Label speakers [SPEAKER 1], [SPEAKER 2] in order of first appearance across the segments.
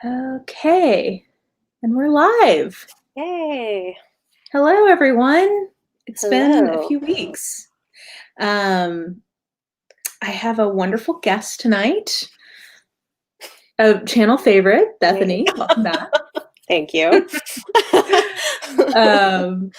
[SPEAKER 1] Okay, and we're live.
[SPEAKER 2] Hey.
[SPEAKER 1] Hello, everyone. It's been a
[SPEAKER 2] Hello.
[SPEAKER 1] few weeks. I have a wonderful guest tonight, a channel favorite, Bethany. Welcome back.
[SPEAKER 2] Thank you.
[SPEAKER 1] Um,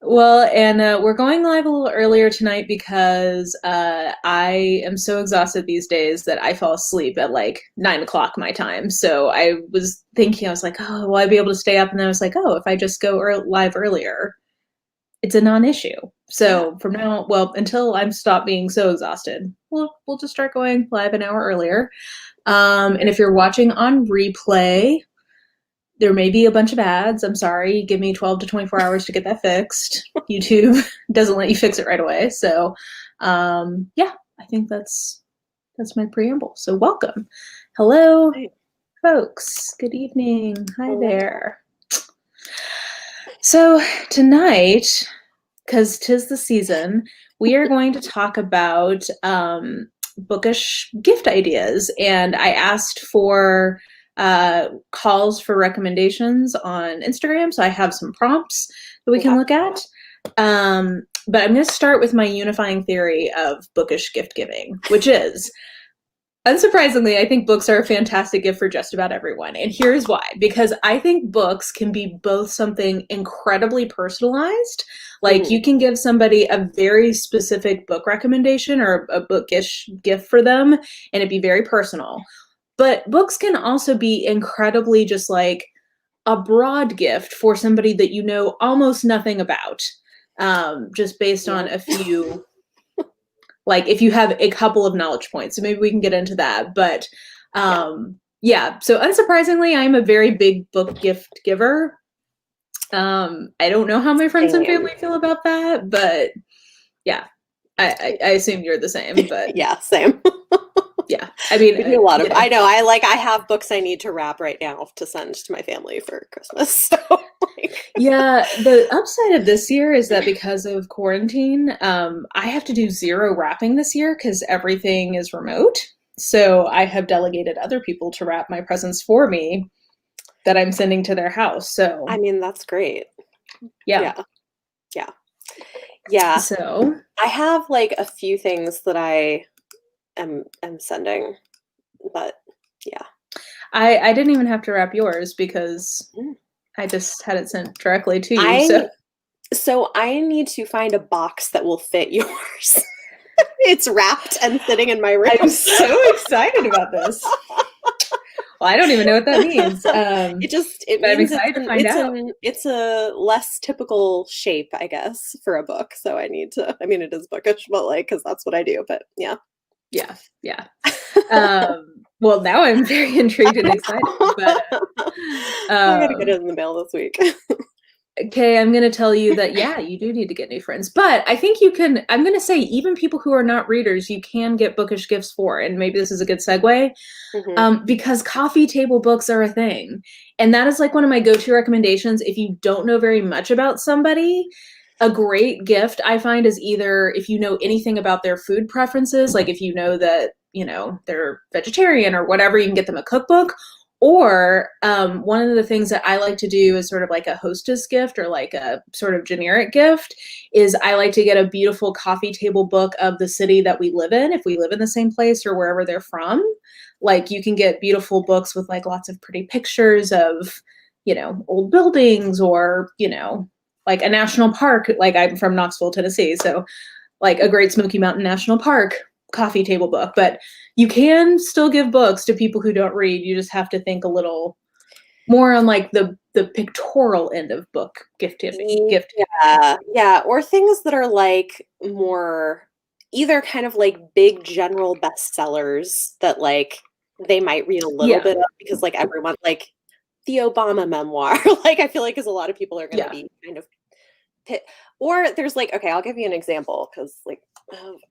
[SPEAKER 1] we're going live a little earlier tonight because I am so exhausted these days that I fall asleep at like 9 o'clock my time. So I was thinking, I was like, oh, will I be able to stay up? And then I was like, oh, if I just go live earlier, it's a non-issue. So from now, well, until I'm stopped being so exhausted, we'll just start going live an hour earlier. And if you're watching on replay, there may be a bunch of ads. I'm sorry. Give me 12 to 24 hours to get that fixed. YouTube doesn't let you fix it right away. So, yeah, I think that's my preamble. So welcome. Hello, folks. Good evening. Hi there. So tonight, because 'tis the season, we are going to talk about bookish gift ideas. And I asked for calls for recommendations on Instagram. So I have some prompts that we can look at. But I'm going to start with my unifying theory of bookish gift giving, which is, unsurprisingly, I think books are a fantastic gift for just about everyone. And here's why. Because I think books can be both something incredibly personalized, like you can give somebody a very specific book recommendation or a bookish gift for them, and it'd be very personal. But books can also be incredibly just like a broad gift for somebody that you know almost nothing about, just based on a few, like if you have a couple of knowledge points. So maybe we can get into that. But yeah, so unsurprisingly, I'm a very big book gift giver. I don't know how my friends and family feel about that, but yeah, I assume you're the same. But
[SPEAKER 2] yeah, same.
[SPEAKER 1] Yeah, I mean,
[SPEAKER 2] we do a lot of. I know. I have books I need to wrap right now to send to my family for Christmas. So,
[SPEAKER 1] yeah, the upside of this year is that because of quarantine, I have to do zero wrapping this year because everything is remote. So I have delegated other people to wrap my presents for me that I'm sending to their house. So
[SPEAKER 2] I mean, that's great.
[SPEAKER 1] Yeah.
[SPEAKER 2] So I have like a few things that I am sending, but yeah.
[SPEAKER 1] I didn't even have to wrap yours because I just had it sent directly to you.
[SPEAKER 2] So I need to find a box that will fit yours. It's wrapped and sitting in my room.
[SPEAKER 1] I'm so excited about this. Well, I don't even know what that means.
[SPEAKER 2] It means I'm excited to find out. It's a less typical shape, I guess, for a book. So I need to, I mean, it is bookish, but like, because that's what I do, but yeah.
[SPEAKER 1] Yeah. Well, now I'm very intrigued and excited. But
[SPEAKER 2] I gotta get it in the mail this week.
[SPEAKER 1] Okay, I'm going to tell you that, yeah, you do need to get new friends. But I think you can, I'm going to say, even people who are not readers, you can get bookish gifts for. And maybe this is a good segue, because coffee table books are a thing. And that is like one of my go-to recommendations. If you don't know very much about somebody, a great gift I find is either if you know anything about their food preferences, like if you know that, you know, they're vegetarian or whatever, you can get them a cookbook. Or one of the things that I like to do is sort of like a hostess gift or like a sort of generic gift is I like to get a beautiful coffee table book of the city that we live in, if we live in the same place or wherever they're from. Like you can get beautiful books with like lots of pretty pictures of, you know, old buildings or, you know, like a national park. Like I'm from Knoxville, Tennessee. So like a Great Smoky Mountain National Park coffee table book. But you can still give books to people who don't read. You just have to think a little more on like the pictorial end of book gift giving.
[SPEAKER 2] Yeah. Or things that are like more either kind of like big general bestsellers that like they might read a little bit of because like everyone like the Obama memoir, like I feel like because a lot of people are going to be kind of or there's like, okay, I'll give you an example because like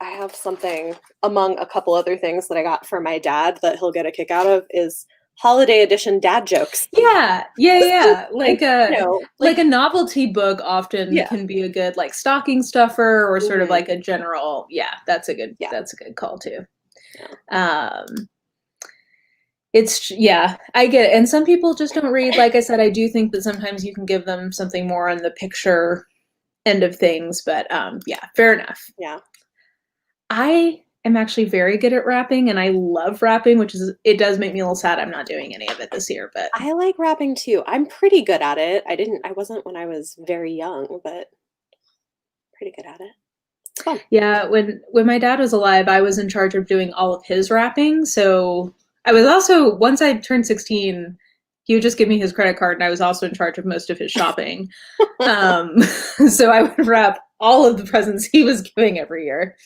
[SPEAKER 2] I have something among a couple other things that I got for my dad that he'll get a kick out of is holiday edition dad jokes.
[SPEAKER 1] Yeah. Like a novelty book often can be a good like stocking stuffer or sort of like a general. Yeah, that's a good call too. Yeah, I get it. And some people just don't read. Like I said, I do think that sometimes you can give them something more on the picture end of things, but yeah, fair enough.
[SPEAKER 2] Yeah.
[SPEAKER 1] I am actually very good at wrapping and I love wrapping, it does make me a little sad I'm not doing any of it this year, but
[SPEAKER 2] I like wrapping too. I'm pretty good at it. I wasn't when I was very young, but pretty good at it. It's fun.
[SPEAKER 1] yeah, when my dad was alive, I was in charge of doing all of his wrapping. So I was also, once I turned 16, he would just give me his credit card and I was also in charge of most of his shopping. So I would wrap all of the presents he was giving every year.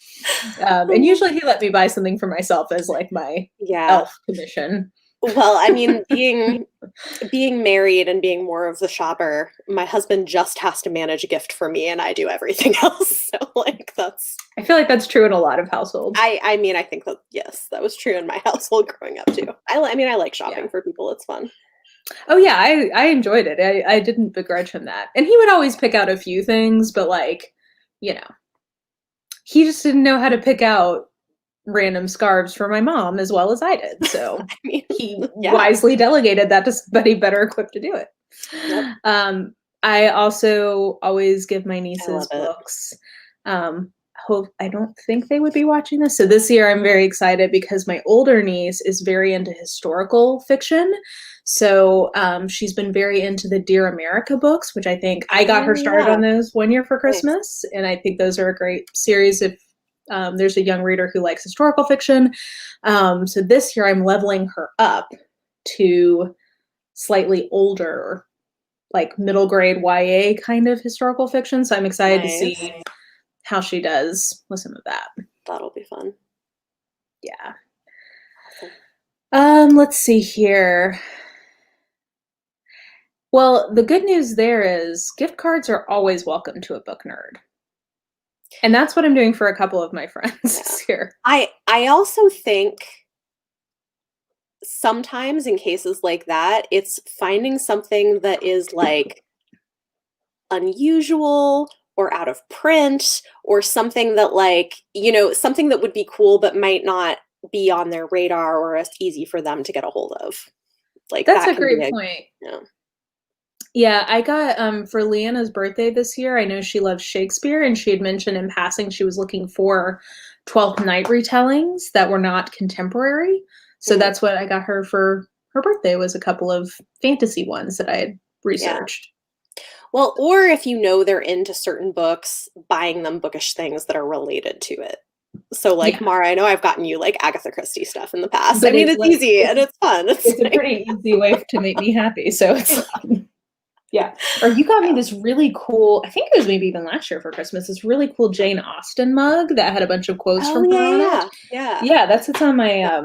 [SPEAKER 1] And usually he let me buy something for myself as like my elf commission.
[SPEAKER 2] Well, I mean, being married and being more of the shopper, my husband just has to manage a gift for me and I do everything else. So like
[SPEAKER 1] I feel like that's true in a lot of households.
[SPEAKER 2] I mean, I think that, yes, that was true in my household growing up too. I mean, I like shopping for people. It's fun.
[SPEAKER 1] Oh yeah, I enjoyed it. I didn't begrudge him that. And he would always pick out a few things, but like, you know, he just didn't know how to pick out random scarves for my mom as well as I did. So
[SPEAKER 2] I mean,
[SPEAKER 1] he wisely delegated that to somebody better equipped to do it. Yep. I also always give my nieces books. I don't think they would be watching this. So this year I'm very excited because my older niece is very into historical fiction. So she's been very into the Dear America books, which I think I got her started on those one year for Christmas. Nice. And I think those are a great series if there's a young reader who likes historical fiction. So this year I'm leveling her up to slightly older, like middle grade YA kind of historical fiction. So I'm excited to see how she does with some of that.
[SPEAKER 2] That'll be fun.
[SPEAKER 1] Yeah. Let's see here. Well, the good news there is gift cards are always welcome to a book nerd. And that's what I'm doing for a couple of my friends this year.
[SPEAKER 2] I also think sometimes in cases like that, it's finding something that is like unusual or out of print or something that like, you know, something that would be cool but might not be on their radar or as easy for them to get a hold of. Like
[SPEAKER 1] that's a great point. Yeah, I got for Leanna's birthday this year, I know she loves Shakespeare and she had mentioned in passing she was looking for 12th Night retellings that were not contemporary. So that's what I got her for her birthday, was a couple of fantasy ones that I had researched.
[SPEAKER 2] Yeah. Well, or if you know they're into certain books, buying them bookish things that are related to it. So like Mara, I know I've gotten you like Agatha Christie stuff in the past. But I mean, it's easy and it's fun.
[SPEAKER 1] It's a pretty easy way to make me happy. So it's yeah. Or you got me this really cool, I think it was maybe even last year for Christmas, this really cool Jane Austen mug that had a bunch of quotes from her on it. Yeah, that sits on my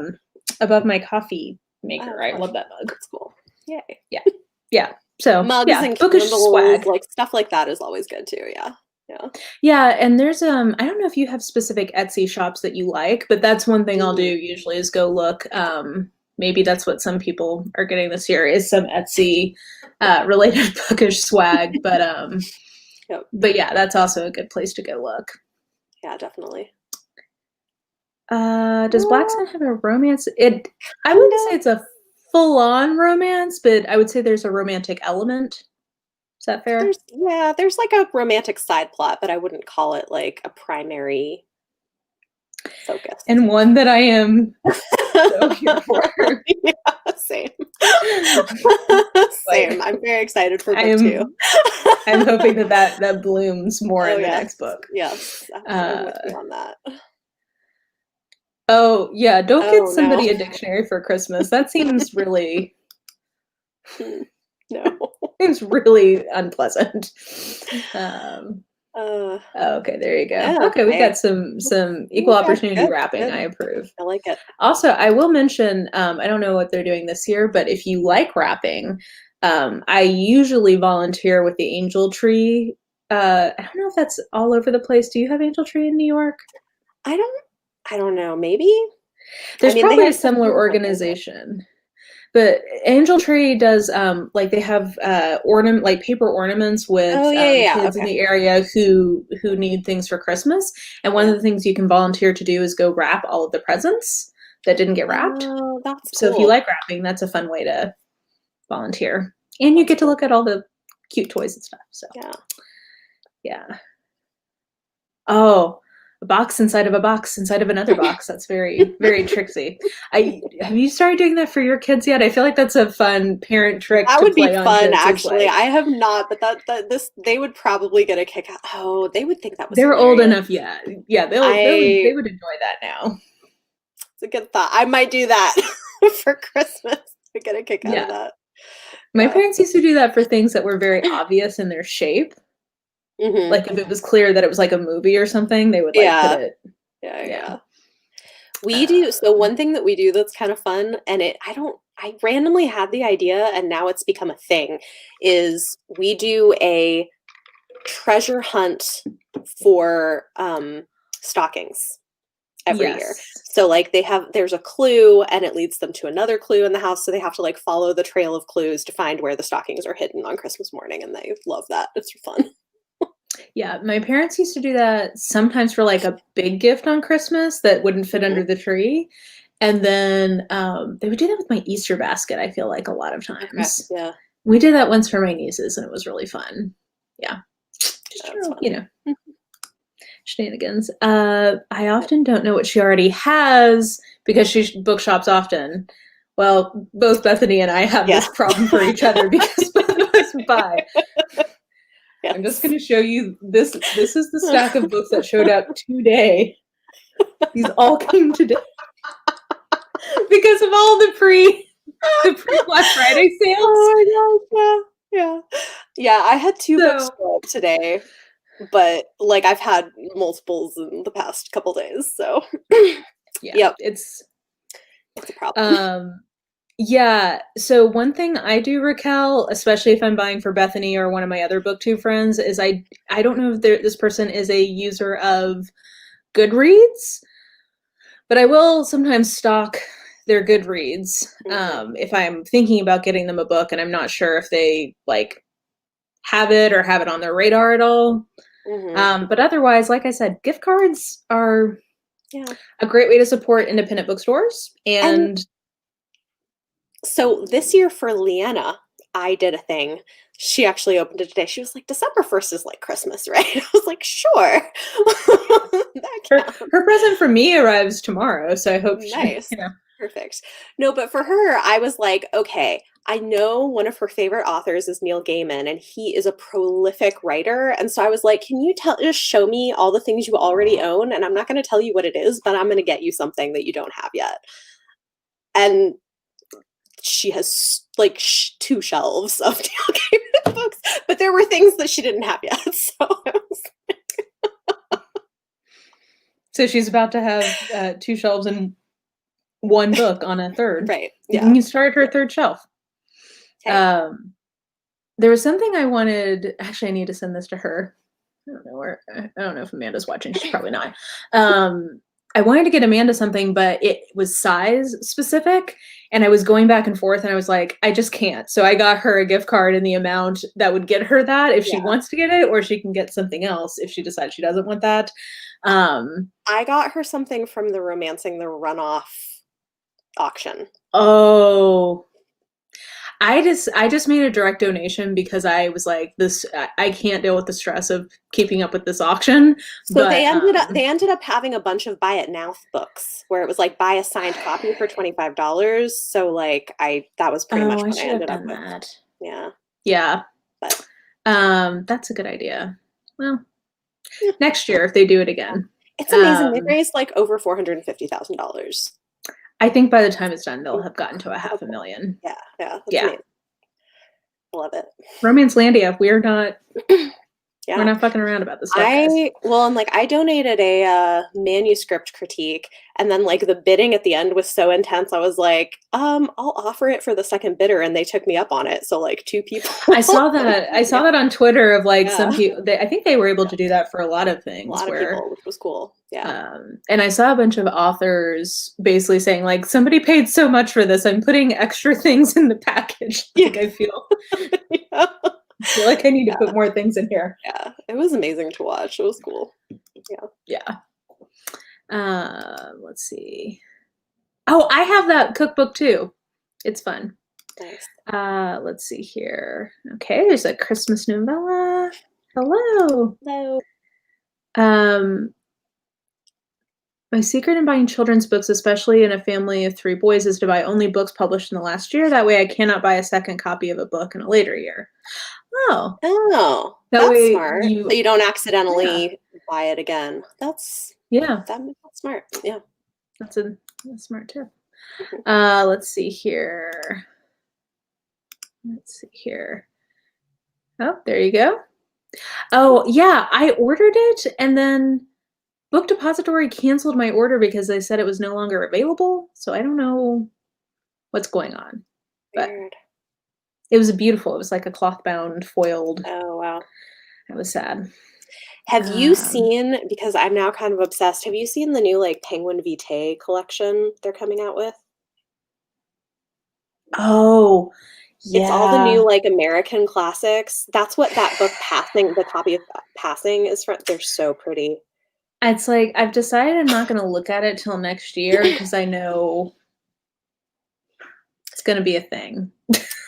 [SPEAKER 1] above my coffee maker. I love that mug.
[SPEAKER 2] That's cool. Yay.
[SPEAKER 1] Yeah. Yeah. So
[SPEAKER 2] mugs and
[SPEAKER 1] bookish swag,
[SPEAKER 2] like stuff like that is always good too.
[SPEAKER 1] Yeah, and there's I don't know if you have specific Etsy shops that you like, but that's one thing I'll do usually is go look. Maybe that's what some people are getting this year is some Etsy related bookish swag. But but yeah, that's also a good place to go look.
[SPEAKER 2] Yeah, definitely.
[SPEAKER 1] Does Blacksmith have a romance? I wouldn't say it's a full-on romance, but I would say there's a romantic element. Is that fair?
[SPEAKER 2] There's like a romantic side plot, but I wouldn't call it like a primary focus.
[SPEAKER 1] And one that I am so here for.
[SPEAKER 2] Yeah, same. Same. I'm very excited for book 2.
[SPEAKER 1] I'm hoping that blooms more in the next book.
[SPEAKER 2] Yes, I'm with you on that.
[SPEAKER 1] Oh yeah, don't get somebody a dictionary for Christmas. That seems really seems really unpleasant. Okay, there you go. Yeah, okay, we got some equal opportunity wrapping. Good. I approve.
[SPEAKER 2] I like it.
[SPEAKER 1] Also, I will mention, I don't know what they're doing this year, but if you like wrapping, I usually volunteer with the Angel Tree. I don't know if that's all over the place. Do you have Angel Tree in New York?
[SPEAKER 2] I don't know. Maybe
[SPEAKER 1] there's probably a similar organization. But Angel Tree does like they have paper ornaments with kids in the area who need things for Christmas. And one of the things you can volunteer to do is go wrap all of the presents. that didn't get wrapped.
[SPEAKER 2] Oh, that's
[SPEAKER 1] So
[SPEAKER 2] cool.
[SPEAKER 1] if you like wrapping, that's a fun way to volunteer. And you get to look at all the cute toys and stuff. So yeah. Oh, a box inside of a box inside of another box. That's very, very tricksy. Have you started doing that for your kids yet? I feel like that's a fun parent trick.
[SPEAKER 2] That
[SPEAKER 1] to
[SPEAKER 2] would be
[SPEAKER 1] play on
[SPEAKER 2] fun,
[SPEAKER 1] kids.
[SPEAKER 2] actually. I have not, but they would probably get a kick out. Oh, they would think that was
[SPEAKER 1] They're
[SPEAKER 2] hilarious.
[SPEAKER 1] old enough, yeah. They would enjoy that now.
[SPEAKER 2] It's a good thought. I might do that for Christmas to get a kick out of that.
[SPEAKER 1] My parents used to do that for things that were very obvious in their shape.
[SPEAKER 2] Mm-hmm.
[SPEAKER 1] Like if it was clear that it was like a movie or something, they would like put it.
[SPEAKER 2] Yeah. We do. So one thing that we do that's kind of fun, and I randomly had the idea and now it's become a thing, is we do a treasure hunt for stockings every year. So like there's a clue and it leads them to another clue in the house. So they have to like follow the trail of clues to find where the stockings are hidden on Christmas morning. And they love that. It's fun.
[SPEAKER 1] Yeah, my parents used to do that sometimes for like a big gift on Christmas that wouldn't fit under the tree. And then they would do that with my Easter basket, I feel like a lot of times.
[SPEAKER 2] Okay, yeah.
[SPEAKER 1] We did that once for my nieces and it was really fun. Yeah. Just, you know, shenanigans. I often don't know what she already has because she bookshops often. Well, both Bethany and I have this problem for each other because both of us buy. Yes. I'm just going to show you this. This is the stack of books that showed up today. These all came today because of all the pre Black Friday sales.
[SPEAKER 2] Oh my gosh, yeah. I had 2 books show up today, but like I've had multiples in the past couple days. So
[SPEAKER 1] yeah, it's
[SPEAKER 2] a problem.
[SPEAKER 1] Yeah. So one thing I do, Raquel, especially if I'm buying for Bethany or one of my other Booktube friends, is I don't know if this person is a user of Goodreads, but I will sometimes stock their Goodreads if I'm thinking about getting them a book and I'm not sure if they like have it or have it on their radar at all. But otherwise, like I said, gift cards are a great way to support independent bookstores and
[SPEAKER 2] so this year for Leanna, I did a thing. She actually opened it today. She was like, December 1st is like Christmas, right? I was like, sure.
[SPEAKER 1] Her present for me arrives tomorrow, so I hope
[SPEAKER 2] nice. Perfect. No, but for her, I was like, okay, I know one of her favorite authors is Neil Gaiman, and he is a prolific writer. And so I was like, can you just show me all the things you already own? And I'm not going to tell you what it is, but I'm going to get you something that you don't have yet. And she has like 2 shelves of Neil Gaiman books, but there were things that she didn't have yet. So I was like
[SPEAKER 1] so she's about to have 2 shelves and 1 book on a third.
[SPEAKER 2] Right.
[SPEAKER 1] Yeah. You can start her 3rd shelf. Okay. There was something I wanted. Actually, I need to send this to her. I don't know if Amanda's watching. She's probably not. I wanted to get Amanda something, but it was size specific. And I was going back and forth and I was like, I just can't. So I got her a gift card in the amount that would get her that if she wants to get it, or she can get something else if she decides she doesn't want that.
[SPEAKER 2] I got her something from the Romancing the Runoff auction.
[SPEAKER 1] Oh, I just made a direct donation because I was like, I can't deal with the stress of keeping up with this auction.
[SPEAKER 2] So they ended up having a bunch of buy it now books where it was like buy a signed copy for $25. So like that was pretty much what I ended up with. That. Yeah.
[SPEAKER 1] Yeah. But that's a good idea. Well, next year if they do it again.
[SPEAKER 2] It's amazing. They raised like over $450,000.
[SPEAKER 1] I think by the time it's done, they'll have gotten to $500,000.
[SPEAKER 2] Yeah. Amazing. Love it.
[SPEAKER 1] Romance Landia. We're not fucking around about this stuff.
[SPEAKER 2] I donated a manuscript critique, and then like the bidding at the end was so intense. I was like, I'll offer it for the second bidder, and they took me up on it. So like 2 people.
[SPEAKER 1] I saw that. I saw that on Twitter of like some people. I think they were able to do that for a lot of things.
[SPEAKER 2] A lot of people, which was cool. Yeah.
[SPEAKER 1] And I saw a bunch of authors basically saying like, somebody paid so much for this. I'm putting extra things in the package. I feel. I feel like I need to put more things in here.
[SPEAKER 2] Yeah, it was amazing to watch. It was cool.
[SPEAKER 1] Yeah. Let's see. Oh, I have that cookbook too. It's fun.
[SPEAKER 2] Nice.
[SPEAKER 1] Let's see here. Okay, there's a Christmas novella. Hello.
[SPEAKER 2] Hello.
[SPEAKER 1] My secret in buying children's books, especially in a family of 3 boys, is to buy only books published in the last year. That way I cannot buy a second copy of a book in a later year. Oh.
[SPEAKER 2] Oh,
[SPEAKER 1] That
[SPEAKER 2] that's
[SPEAKER 1] way
[SPEAKER 2] smart. So you don't accidentally buy it again. That's
[SPEAKER 1] that's
[SPEAKER 2] smart. Yeah.
[SPEAKER 1] That's a smart tip.
[SPEAKER 2] Mhm.
[SPEAKER 1] Let's see here. Oh, there you go. Oh, yeah, I ordered it and then Book Depository canceled my order because they said it was no longer available. So I don't know what's going on. But
[SPEAKER 2] Weird.
[SPEAKER 1] it was beautiful. It was like a cloth bound foiled.
[SPEAKER 2] Oh, wow.
[SPEAKER 1] I was sad.
[SPEAKER 2] Have you seen, because I'm now kind of obsessed, have you seen the new like Penguin Vitae collection they're coming out with?
[SPEAKER 1] Oh, yeah.
[SPEAKER 2] It's all the new like American classics. That's what that book Passing, the copy of Passing is from. They're so pretty.
[SPEAKER 1] It's like I've decided I'm not going to look at it till next year because I know it's going to be a thing.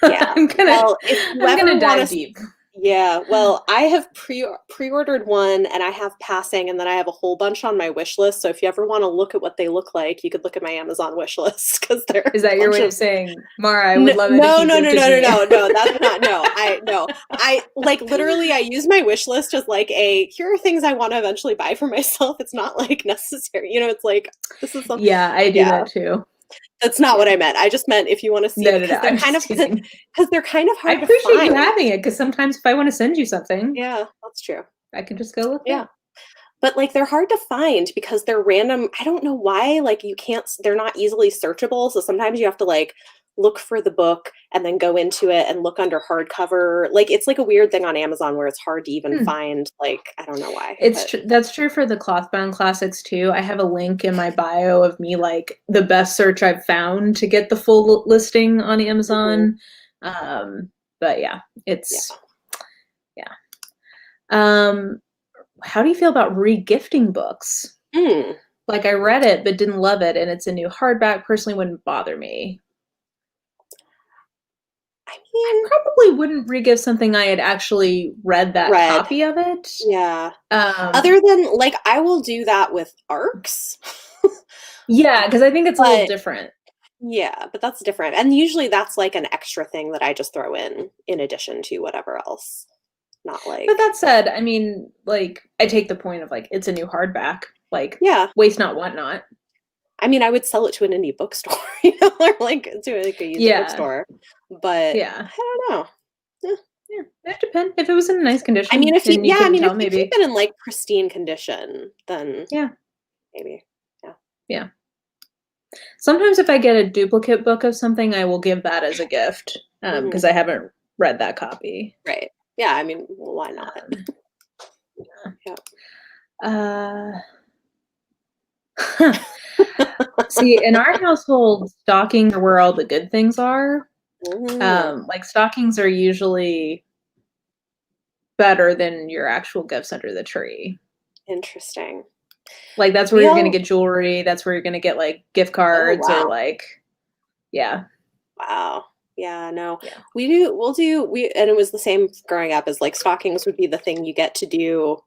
[SPEAKER 2] Yeah.
[SPEAKER 1] I'm gonna dive deep.
[SPEAKER 2] Yeah, well, I have pre-ordered one and I have Passing and then I have a whole bunch on my wish list. So if you ever want to look at what they look like, you could look at my Amazon wish list because they're
[SPEAKER 1] Is that your way of saying, Mara, I would love it if you
[SPEAKER 2] no,
[SPEAKER 1] that's
[SPEAKER 2] not I like literally I use my wish list as like here are things I want to eventually buy for myself. It's not like necessary. It's like this is something.
[SPEAKER 1] Yeah, I do that too.
[SPEAKER 2] That's not what I meant. I just meant if you want to see it, because they're kind of hard to find.
[SPEAKER 1] I appreciate you having it because sometimes if I want to send you something,
[SPEAKER 2] yeah, that's true.
[SPEAKER 1] I can just go look.
[SPEAKER 2] Yeah, but like they're hard to find because they're random. I don't know why. Like they're not easily searchable. So sometimes you have to like look for the book and then go into it and look under hardcover. Like it's like a weird thing on Amazon where it's hard to even find. Like I don't know why.
[SPEAKER 1] That's true for the cloth-bound classics too. I have a link in my bio of me like the best search I've found to get the full listing on Amazon. But yeah, it's yeah. How do you feel about re-gifting books? Like I read it but didn't love it and it's a new hardback. Personally wouldn't bother me.
[SPEAKER 2] I mean,
[SPEAKER 1] I probably wouldn't re-gift something I had actually read copy of it.
[SPEAKER 2] Yeah. Other than like, I will do that with ARCs.
[SPEAKER 1] Yeah, because I think it's a little different.
[SPEAKER 2] Yeah, but that's different. And usually that's like an extra thing that I just throw in addition to whatever else. Not like.
[SPEAKER 1] But that said, I mean, like, I take the point of like, it's a new hardback. Like, waste not, want not.
[SPEAKER 2] I mean, I would sell it to an indie bookstore, or like to like a used bookstore. But I don't know.
[SPEAKER 1] Yeah, it depends. If it was in nice condition.
[SPEAKER 2] I mean, if you keep
[SPEAKER 1] maybe
[SPEAKER 2] it in like pristine condition, then maybe.
[SPEAKER 1] Yeah. Sometimes if I get a duplicate book of something, I will give that as a gift because I haven't read that copy.
[SPEAKER 2] Right. Yeah. I mean, well, why not?
[SPEAKER 1] See, in our household, stockings are where all the good things are. Like stockings are usually better than your actual gifts under the tree.
[SPEAKER 2] Interesting.
[SPEAKER 1] Like that's where you're gonna get jewelry. That's where you're gonna get like gift cards or like,
[SPEAKER 2] Wow. Yeah. No. Yeah. And it was the same growing up as like stockings would be the thing you get to do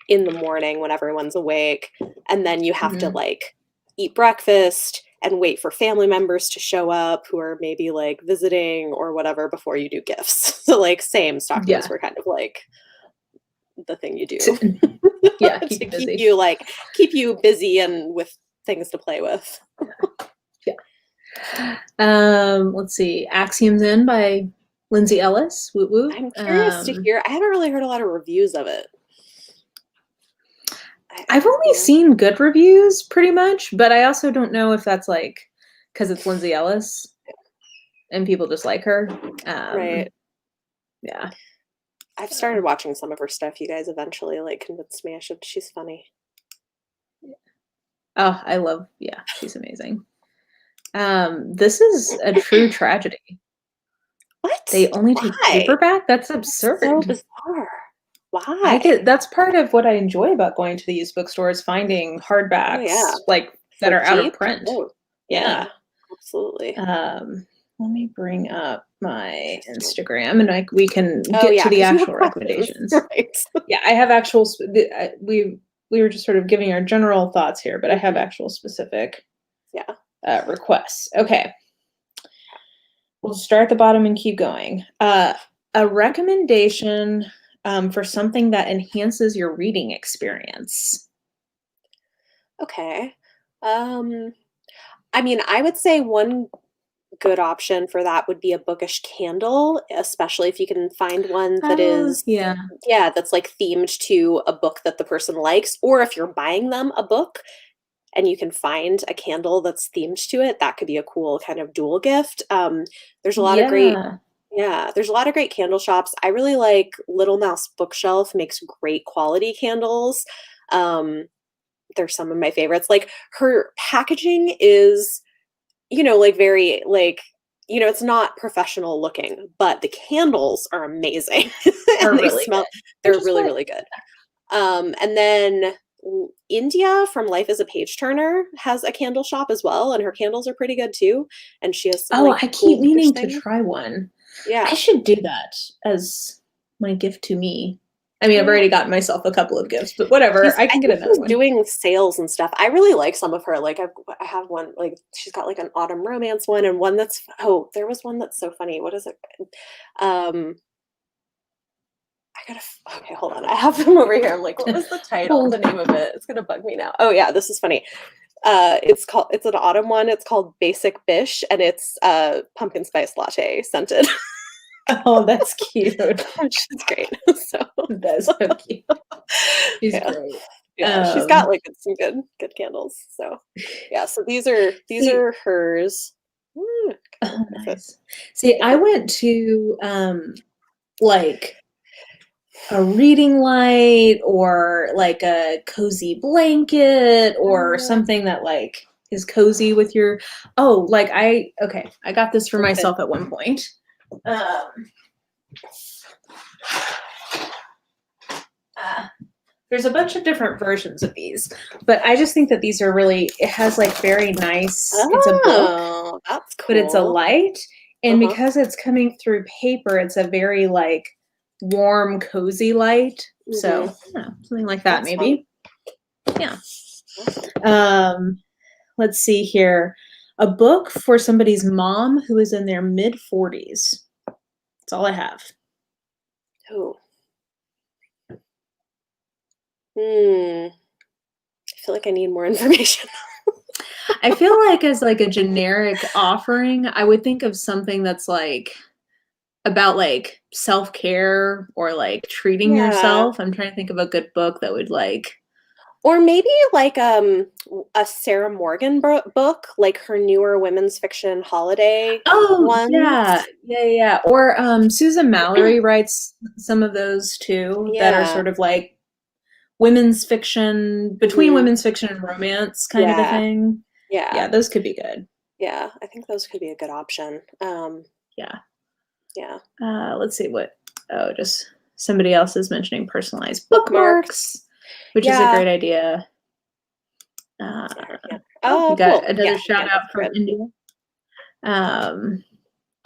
[SPEAKER 2] in the morning when everyone's awake, and then you have to like eat breakfast and wait for family members to show up who are maybe like visiting or whatever before you do gifts. So like stockings were kind of like the thing you do. Keep you busy and with things to play with.
[SPEAKER 1] Let's see. Axioms In by Lindsay Ellis. Woo woo.
[SPEAKER 2] I'm curious to hear. I haven't really heard a lot of reviews of it.
[SPEAKER 1] I've only seen good reviews pretty much, but I also don't know if that's like because it's Lindsay Ellis and people just like her.
[SPEAKER 2] Right.
[SPEAKER 1] Yeah.
[SPEAKER 2] I've started watching some of her stuff. You guys eventually like convinced me she's funny.
[SPEAKER 1] Oh, she's amazing. This is a true tragedy.
[SPEAKER 2] What?
[SPEAKER 1] They only take paperback? That's absurd.
[SPEAKER 2] That's so bizarre. Why?
[SPEAKER 1] That's part of what I enjoy about going to the used bookstores, finding hardbacks like that are out of print.
[SPEAKER 2] Yeah. Absolutely.
[SPEAKER 1] Let me bring up my Instagram and we can
[SPEAKER 2] Oh,
[SPEAKER 1] get
[SPEAKER 2] yeah,
[SPEAKER 1] to the
[SPEAKER 2] 'cause you have
[SPEAKER 1] actual
[SPEAKER 2] questions,
[SPEAKER 1] recommendations.
[SPEAKER 2] right.
[SPEAKER 1] Yeah, I have actual, we were just sort of giving our general thoughts here, but I have actual specific
[SPEAKER 2] Yeah.
[SPEAKER 1] requests. Okay. We'll start at the bottom and keep going. A recommendation for something that enhances your reading experience.
[SPEAKER 2] Okay. I mean, I would say one good option for that would be a bookish candle, especially if you can find one that
[SPEAKER 1] Oh,
[SPEAKER 2] is,
[SPEAKER 1] yeah.
[SPEAKER 2] yeah, that's like themed to a book that the person likes, or if you're buying them a book and you can find a candle that's themed to it, that could be a cool kind of dual gift. There's a lot of great,
[SPEAKER 1] Yeah.
[SPEAKER 2] yeah, there's a lot of great candle shops. I really like Little Mouse Bookshelf makes great quality candles. Um, they're some of my favorites. Like her packaging is, like very like, it's not professional looking, but the candles are amazing
[SPEAKER 1] Are
[SPEAKER 2] and they
[SPEAKER 1] really
[SPEAKER 2] smell,
[SPEAKER 1] good. Which
[SPEAKER 2] they're
[SPEAKER 1] is
[SPEAKER 2] really,
[SPEAKER 1] what
[SPEAKER 2] really good. And then India from Life as a Page Turner has a candle shop as well, and her candles are pretty good too. And she has some
[SPEAKER 1] Oh,
[SPEAKER 2] like
[SPEAKER 1] I
[SPEAKER 2] cool
[SPEAKER 1] keep
[SPEAKER 2] bookish
[SPEAKER 1] meaning to
[SPEAKER 2] things.
[SPEAKER 1] try one. I
[SPEAKER 2] Yeah.
[SPEAKER 1] should do that as my gift to me. I mean,
[SPEAKER 2] Oh
[SPEAKER 1] I've
[SPEAKER 2] yeah.
[SPEAKER 1] already gotten myself a couple of gifts, but whatever. I
[SPEAKER 2] I
[SPEAKER 1] can get
[SPEAKER 2] think
[SPEAKER 1] another
[SPEAKER 2] she's
[SPEAKER 1] one.
[SPEAKER 2] doing sales and stuff. I really like some of her. Like I have one. Like she's got like an autumn romance one, and one that's, oh, there was one that's so funny. What is it? Um, okay, hold on. I have them over here. I'm like, what was the title? The name of it? It's gonna bug me now. Oh yeah, this is funny. It's an autumn one. It's called Basic Bish, and it's pumpkin spice latte scented.
[SPEAKER 1] Oh, that's cute.
[SPEAKER 2] She's great. So
[SPEAKER 1] That's so cute. She's
[SPEAKER 2] yeah.
[SPEAKER 1] great.
[SPEAKER 2] Yeah, she's got like some good candles. So yeah, so these
[SPEAKER 1] See,
[SPEAKER 2] are hers.
[SPEAKER 1] oh, nice. See, I went to like a reading light or like a cozy blanket or
[SPEAKER 2] Yeah.
[SPEAKER 1] something that like is cozy with your like I got this for myself at one point. Um, there's a bunch of different versions of these, but I just think that these are really, it has like very nice, it's a book,
[SPEAKER 2] Oh, that's
[SPEAKER 1] but it's a
[SPEAKER 2] cool.
[SPEAKER 1] light. And
[SPEAKER 2] Uh-huh.
[SPEAKER 1] because it's coming through paper, it's a very like warm, cozy light. So yeah, something like that,
[SPEAKER 2] That's fun.
[SPEAKER 1] maybe. Yeah.
[SPEAKER 2] Awesome.
[SPEAKER 1] Let's see here. A book for somebody's mom who is in their mid 40s. That's all I have.
[SPEAKER 2] Oh. I feel like I need more information.
[SPEAKER 1] I feel like as like a generic offering, I would think of something that's like about like self-care or like treating
[SPEAKER 2] Yeah.
[SPEAKER 1] yourself. I'm trying to think of a good book that would like
[SPEAKER 2] Or maybe like a Sarah Morgan book, like her newer women's fiction holiday
[SPEAKER 1] oh
[SPEAKER 2] ones.
[SPEAKER 1] yeah, yeah, yeah. Or Susan Mallory writes some of those too that are
[SPEAKER 2] Yeah.
[SPEAKER 1] sort of like women's fiction between
[SPEAKER 2] hmm
[SPEAKER 1] women's fiction and romance kind of a
[SPEAKER 2] Yeah.
[SPEAKER 1] thing.
[SPEAKER 2] Yeah.
[SPEAKER 1] Yeah, those could be good.
[SPEAKER 2] Yeah. I think those could be a good option.
[SPEAKER 1] Yeah.
[SPEAKER 2] Yeah.
[SPEAKER 1] Let's see what. Oh, just somebody else is mentioning personalized
[SPEAKER 2] Bookmarks.
[SPEAKER 1] bookmarks, which is a
[SPEAKER 2] Yeah.
[SPEAKER 1] great idea.
[SPEAKER 2] Yeah.
[SPEAKER 1] We
[SPEAKER 2] Oh,
[SPEAKER 1] got
[SPEAKER 2] cool. Yeah.
[SPEAKER 1] another shout
[SPEAKER 2] Candles
[SPEAKER 1] out
[SPEAKER 2] are
[SPEAKER 1] from
[SPEAKER 2] good.
[SPEAKER 1] India.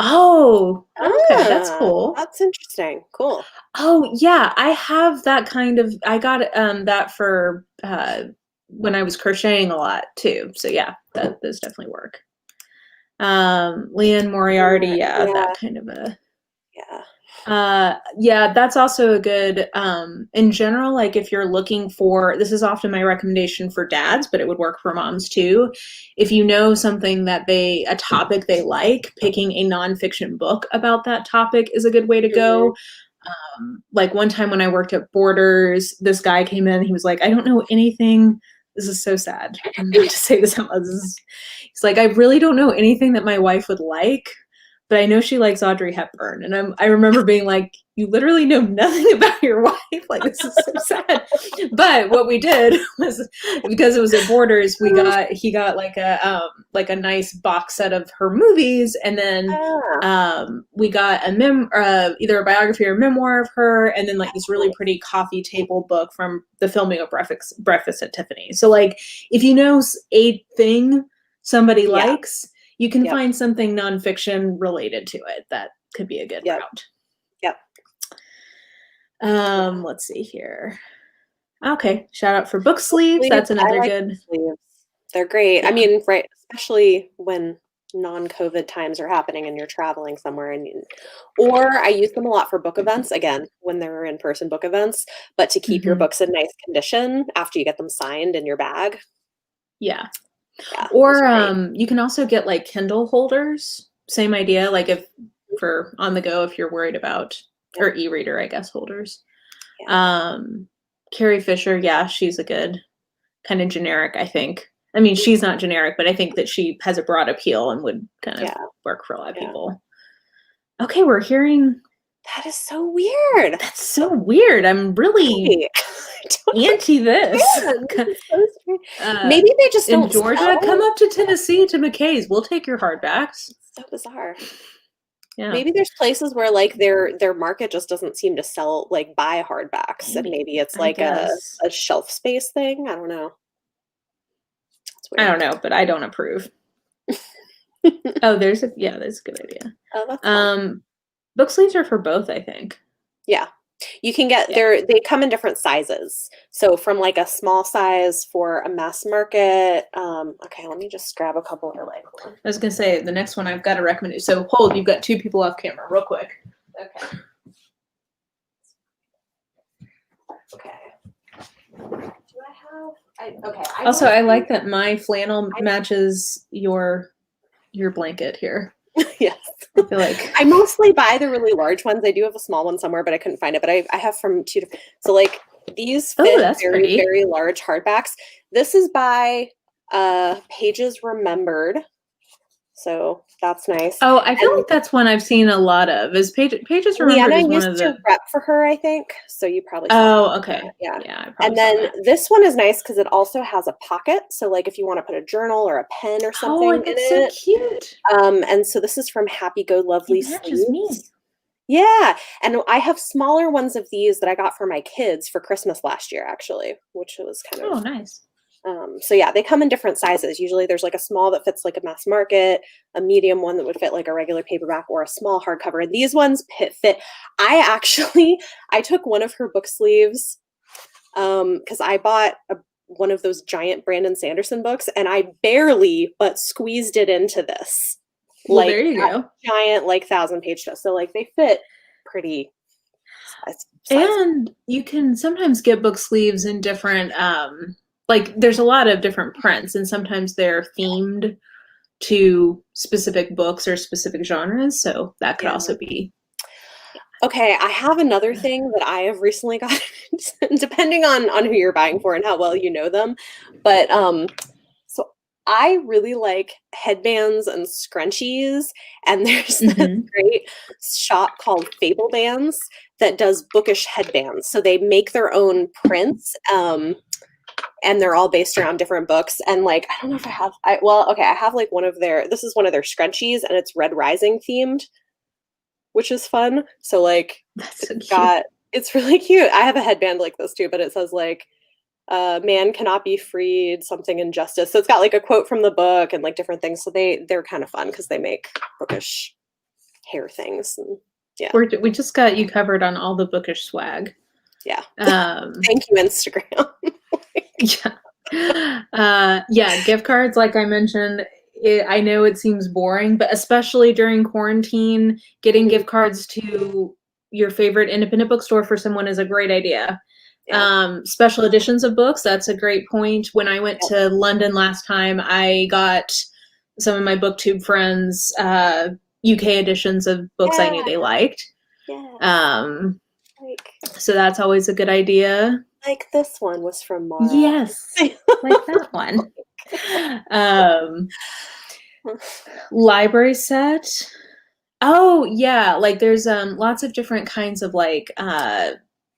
[SPEAKER 1] Oh, okay, that's
[SPEAKER 2] Ah,
[SPEAKER 1] cool.
[SPEAKER 2] that's interesting. Cool.
[SPEAKER 1] Oh, yeah, I have that kind of. I got that for when I was crocheting a lot too. So yeah, those definitely work. Leanne Moriarty, yeah, that
[SPEAKER 2] Yeah.
[SPEAKER 1] kind of a.
[SPEAKER 2] Yeah.
[SPEAKER 1] Yeah, that's also a good in general, like if you're looking for, this is often my recommendation for dads, but it would work for moms too. If you know something that a topic they like, picking a nonfiction book about that topic is a good way to
[SPEAKER 2] hmm
[SPEAKER 1] go. Like one time when I worked at Borders, this guy came in, he was like, I don't know anything. This is so sad. I'm not to say this out loud. He's like, I really don't know anything that my wife would like, but I know she likes Audrey Hepburn. And I remember being like, you literally know nothing about your wife. Like, this is so sad. But what we did was, because it was at Borders, he got like a nice box set of her movies. And then
[SPEAKER 2] Ah,
[SPEAKER 1] we got either a biography or a memoir of her, and then like this really pretty coffee table book from the filming of Breakfast at Tiffany. So like, if you know a thing somebody
[SPEAKER 2] yeah.
[SPEAKER 1] likes, you can
[SPEAKER 2] Yep.
[SPEAKER 1] find something nonfiction related to it. That could be a good
[SPEAKER 2] Yep.
[SPEAKER 1] route.
[SPEAKER 2] Yep.
[SPEAKER 1] Let's see here. Okay, shout out for book sleeves. That's another good.
[SPEAKER 2] Sleeves. They're great.
[SPEAKER 1] Yeah.
[SPEAKER 2] I mean, right, especially when non-COVID times are happening and you're traveling somewhere, or I use them a lot for book events, again, when there are in-person book events, but to keep your books in nice condition after you get them signed in your bag.
[SPEAKER 1] Yeah.
[SPEAKER 2] Yeah.
[SPEAKER 1] Or you can also get like Kindle holders. Same idea, like if for on the go if you're worried about or e-reader, I guess, holders.
[SPEAKER 2] Yeah.
[SPEAKER 1] Carrie Fisher, yeah, she's a good kind of generic, I think. I mean, she's not generic, but I think that she has a broad appeal and would kind of work for a lot of people. Okay, we're hearing.
[SPEAKER 2] That is so weird.
[SPEAKER 1] That's so weird. I'm really anti this.
[SPEAKER 2] Maybe they just
[SPEAKER 1] in
[SPEAKER 2] don't
[SPEAKER 1] Georgia,
[SPEAKER 2] sell.
[SPEAKER 1] Come up to Tennessee to McKay's. We'll take your hardbacks.
[SPEAKER 2] It's so bizarre.
[SPEAKER 1] Yeah.
[SPEAKER 2] Maybe there's places where like their market just doesn't seem to sell like buy hardbacks, and maybe it's like a shelf space thing. I don't know.
[SPEAKER 1] I don't know, but I don't approve. Oh, that's a good idea.
[SPEAKER 2] Oh, that's fun.
[SPEAKER 1] Book sleeves are for both, I think.
[SPEAKER 2] Yeah. You can get they come in different sizes. So from like a small size for a mass market. Okay, let me just grab a couple of like.
[SPEAKER 1] I was gonna say the next one I've got to recommend. So hold, you've got two people off camera, real quick.
[SPEAKER 2] Okay. Do I have? Okay.
[SPEAKER 1] Also, I like that my flannel matches your blanket here.
[SPEAKER 2] Yes.
[SPEAKER 1] I feel like
[SPEAKER 2] I mostly buy the really large ones. I do have a small one somewhere, but I couldn't find it. But I have from two different. So like these fit very, very large hardbacks. This is by Pages Remembered. So that's nice.
[SPEAKER 1] Oh, I feel like that's one I've seen a lot of. Is Pages Remembered is one of the.
[SPEAKER 2] Used to rep for her, I think. So you probably.
[SPEAKER 1] Oh, okay.
[SPEAKER 2] Yeah.
[SPEAKER 1] Yeah.
[SPEAKER 2] And then this one is nice because it also has a pocket. So like if you want to put a journal or a pen or something in it.
[SPEAKER 1] So cute.
[SPEAKER 2] And so this is from Happy Go Lovely Sleeves.
[SPEAKER 1] Me.
[SPEAKER 2] Yeah, and I have smaller ones of these that I got for my kids for Christmas last year, actually, which was kind of
[SPEAKER 1] nice.
[SPEAKER 2] So yeah, they come in different sizes. Usually there's like a small that fits like a mass market, a medium one that would fit like a regular paperback, or a small hardcover. These ones fit. I took one of her book sleeves because I bought one of those giant Brandon Sanderson books, and I barely but squeezed it into this.
[SPEAKER 1] Well, like, there you go.
[SPEAKER 2] Giant, like 1,000-page stuff. So like they fit pretty. Size.
[SPEAKER 1] And you can sometimes get book sleeves in different. Like there's a lot of different prints, and sometimes they're themed to specific books or specific genres. So that could also be.
[SPEAKER 2] Okay, I have another thing that I have recently got, depending on who you're buying for and how well you know them. But so I really like headbands and scrunchies, and there's this great shop called Fable Bands that does Bookish headbands. So they make their own prints. And they're all based around different books. And like, I don't know if I have like this is one of their scrunchies, and it's Red Rising themed, which is fun. So like, it's really cute. I have a headband like this too, but it says like, man cannot be freed, something injustice. So it's got like a quote from the book and like different things. So they're kind of fun because they make bookish hair things. And yeah.
[SPEAKER 1] We just got you covered on all the bookish swag.
[SPEAKER 2] Yeah. Thank you, Instagram.
[SPEAKER 1] Gift cards, like I mentioned, I know it seems boring, but especially during quarantine, getting gift cards to your favorite independent bookstore for someone is a great idea. Special editions of books, that's a great point. When I went to London last time, I got some of my Booktube friends UK editions of books I knew they liked. So that's always a good idea.
[SPEAKER 2] Like this one was from Mara.
[SPEAKER 1] Yes, like that one. Library set. Oh yeah, like there's lots of different kinds of like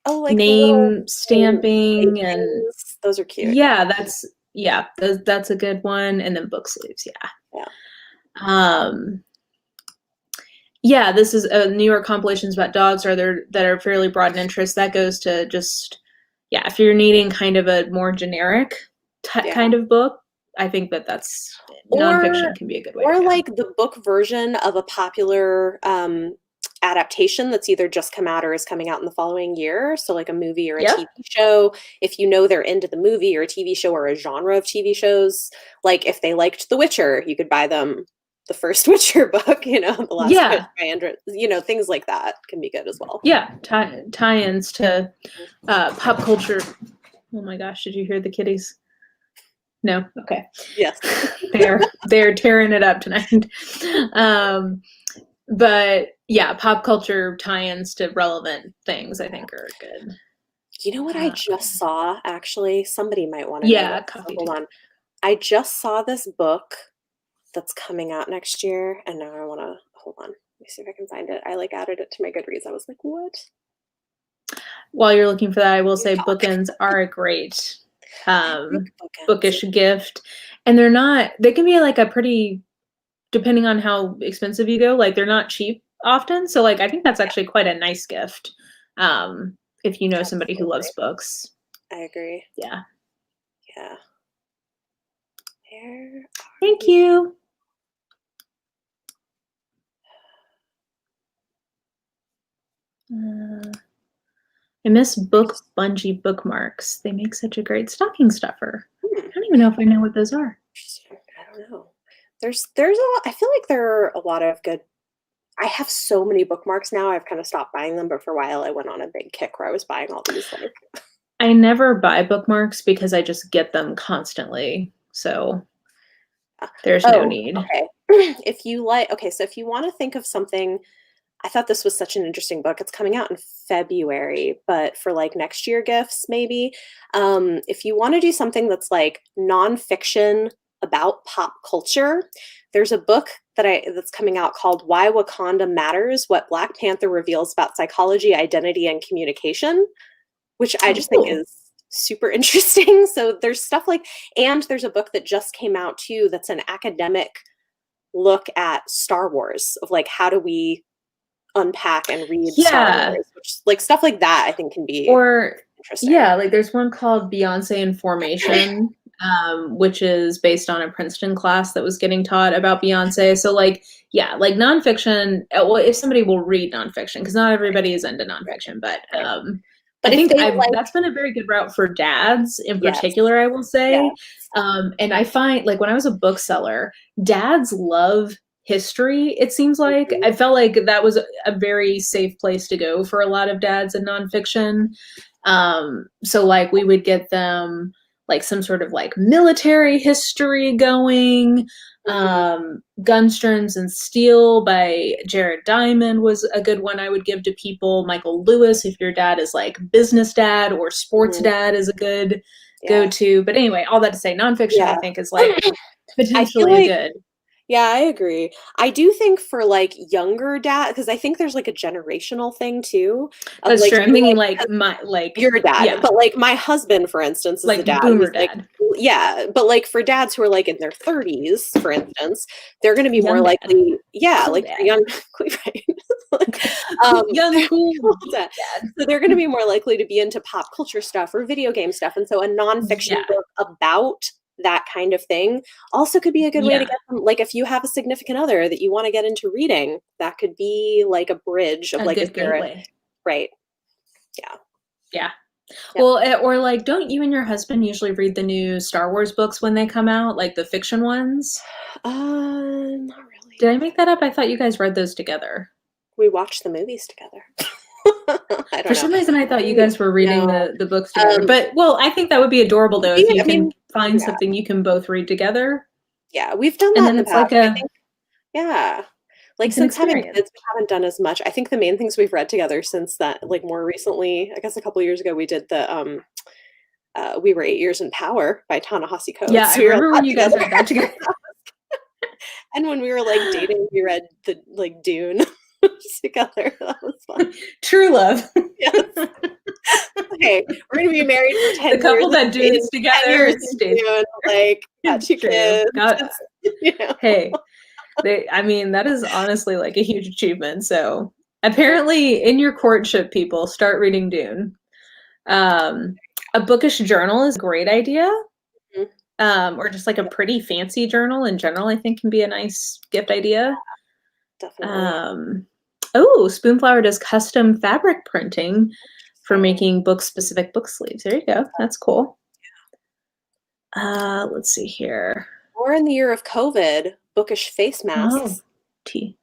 [SPEAKER 1] name stamping, and
[SPEAKER 2] those are cute.
[SPEAKER 1] Yeah, that's a good one. And then book sleeves. This is New York compilations about dogs that are fairly broad in interest. That goes to just if you're needing kind of a more generic kind of book, I think that's
[SPEAKER 2] Or
[SPEAKER 1] nonfiction can be a good way.
[SPEAKER 2] or
[SPEAKER 1] to go.
[SPEAKER 2] like the book version of a popular adaptation that's either just come out or is coming out in the following year. So like a movie or a
[SPEAKER 1] Yeah.
[SPEAKER 2] TV show. If you know they're into the movie or a TV show or a genre of TV shows, like if they liked The Witcher, you could buy them the first Witcher book, you know, the last
[SPEAKER 1] Yeah.
[SPEAKER 2] by Andrew, you know, things like that can be good as well.
[SPEAKER 1] Yeah, tie-ins to pop culture. Oh my gosh, did you hear the kitties? No? Okay.
[SPEAKER 2] Yes.
[SPEAKER 1] They're tearing it up tonight. But yeah, pop culture tie-ins to relevant things I think are good.
[SPEAKER 2] You know what I just saw, actually? Somebody might want to
[SPEAKER 1] Yeah,
[SPEAKER 2] know.
[SPEAKER 1] coffee.
[SPEAKER 2] Hold on. I just saw this book that's coming out next year, and now I want to, hold on. Let me see if I can find it. I like added it to my Goodreads. I was like, what?
[SPEAKER 1] While you're looking for that, I will say bookends are a great bookish gift. And they can be like a pretty, depending on how expensive you go, like they're not cheap often. So like I think that's actually quite a nice gift. If you know somebody who loves books.
[SPEAKER 2] I agree.
[SPEAKER 1] Yeah.
[SPEAKER 2] Yeah.
[SPEAKER 1] Thank you. I miss Book Bungee bookmarks. They make such a great stocking stuffer. I don't even know if I know what those are.
[SPEAKER 2] I don't know. There's a lot, I feel like there are a lot of good. I have so many bookmarks now. I've kind of stopped buying them, but for a while I went on a big kick where I was buying all these. Like,
[SPEAKER 1] I never buy bookmarks because I just get them constantly. So there's no need.
[SPEAKER 2] Okay. If you like, okay, so if you want to think of something, I thought this was such an interesting book. It's coming out in February, but for like next year gifts, maybe. If you want to do something that's like nonfiction about pop culture, there's a book that's coming out called Why Wakanda Matters: What Black Panther Reveals About Psychology, Identity, and Communication, which I just think is super interesting. So there's stuff like, and there's a book that just came out too that's an academic look at Star Wars, of like how do we unpack and read Star Wars, which like stuff like that I think can be interesting.
[SPEAKER 1] Yeah, like there's one called Beyonce in Formation, which is based on a Princeton class that was getting taught about Beyonce. So like, yeah, like nonfiction, well, if somebody will read nonfiction, because not everybody is into nonfiction, but I think that's been a very good route for dads in particular, I will say.
[SPEAKER 2] Yes.
[SPEAKER 1] And I find like when I was a bookseller, dads love history, it seems like. I felt like that was a very safe place to go for a lot of dads in nonfiction. So like we would get them like some sort of like military history going. Guns, Germs, and Steel by Jared Diamond was a good one I would give to people. Michael Lewis, if your dad is like business dad or sports dad, is a good go-to. But anyway, all that to say, nonfiction I think is like potentially good.
[SPEAKER 2] Yeah, I agree. I do think for like younger dad, because I think there's like a generational thing too.
[SPEAKER 1] That's
[SPEAKER 2] like,
[SPEAKER 1] true. I'm thinking like
[SPEAKER 2] your dad, but like my husband, for instance, is
[SPEAKER 1] like
[SPEAKER 2] a dad.
[SPEAKER 1] Boomer dad.
[SPEAKER 2] Yeah, but like for dads who are like in their 30s, for instance, they're going to be more likely. Yeah,
[SPEAKER 1] cool
[SPEAKER 2] like
[SPEAKER 1] dad.
[SPEAKER 2] young, right?
[SPEAKER 1] Young cool
[SPEAKER 2] dad. So they're going to be more likely to be into pop culture stuff or video game stuff, and so a nonfiction book about that kind of thing also could be a good way to get them. Like if you have a significant other that you want to get into reading, that could be like a bridge of like a gateway. Right. Yeah.
[SPEAKER 1] Well, or like, don't you and your husband usually read the new Star Wars books when they come out, like the fiction ones?
[SPEAKER 2] Not really.
[SPEAKER 1] Did I make that up? I thought you guys read those together.
[SPEAKER 2] We watched the movies together.
[SPEAKER 1] For some reason, I thought you guys were reading the books together. But, well, I think that would be adorable, though, if you can find something you can both read together.
[SPEAKER 2] Yeah, we've done that
[SPEAKER 1] and then
[SPEAKER 2] in the
[SPEAKER 1] it's
[SPEAKER 2] past.
[SPEAKER 1] Like
[SPEAKER 2] like since having kids, we haven't done as much. I think the main things we've read together since that, like more recently, I guess a couple of years ago, we did the We Were 8 Years in Power by Ta-Nehisi Coates.
[SPEAKER 1] Yeah, I remember when you guys read that together.
[SPEAKER 2] And when we were like dating, we read the like Dune together. That was fun.
[SPEAKER 1] True love.
[SPEAKER 2] Yes. Okay, we're gonna be married for 10 years.
[SPEAKER 1] The couple that dudes together.
[SPEAKER 2] Dune, like got 2 kids.
[SPEAKER 1] You know. Hey, I mean, that is honestly like a huge achievement. So apparently, in your courtship, people start reading Dune. A bookish journal is a great idea. or just like a pretty fancy journal in general, I think can be a nice gift idea.
[SPEAKER 2] Definitely.
[SPEAKER 1] Oh, Spoonflower does custom fabric printing for making book-specific book sleeves. There you go. That's cool. Let's see here.
[SPEAKER 2] Or in the year of COVID, Bookish face masks.
[SPEAKER 1] Oh, tea.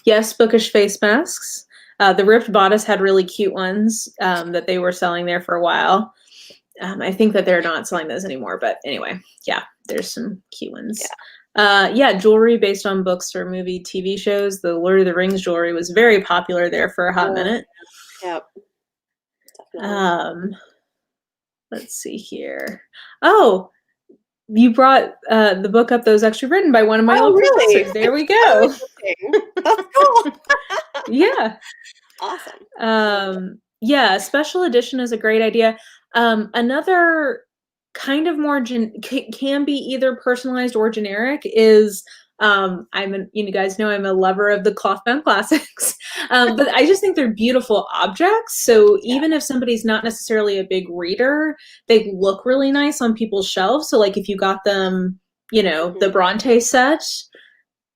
[SPEAKER 1] Yes, Bookish face masks. The Ripped Bodice had really cute ones that they were selling there for a while. I think that they're not selling those anymore, but anyway, yeah, there's some cute ones. Yeah, jewelry based on books or movie, TV shows. The Lord of the Rings jewelry was very popular there for a hot minute.
[SPEAKER 2] Yep. Definitely.
[SPEAKER 1] Let's see here. Oh, you brought the book up that was actually written by one of my old professors. There we go.
[SPEAKER 2] That's cool.
[SPEAKER 1] Yeah.
[SPEAKER 2] Awesome.
[SPEAKER 1] Yeah, special edition is a great idea. Another kind of more can be either personalized or generic is you guys know I'm a lover of the cloth bound classics, but I just think they're beautiful objects. So even if somebody's not necessarily a big reader, they look really nice on people's shelves. So like if you got them, the Bronte set,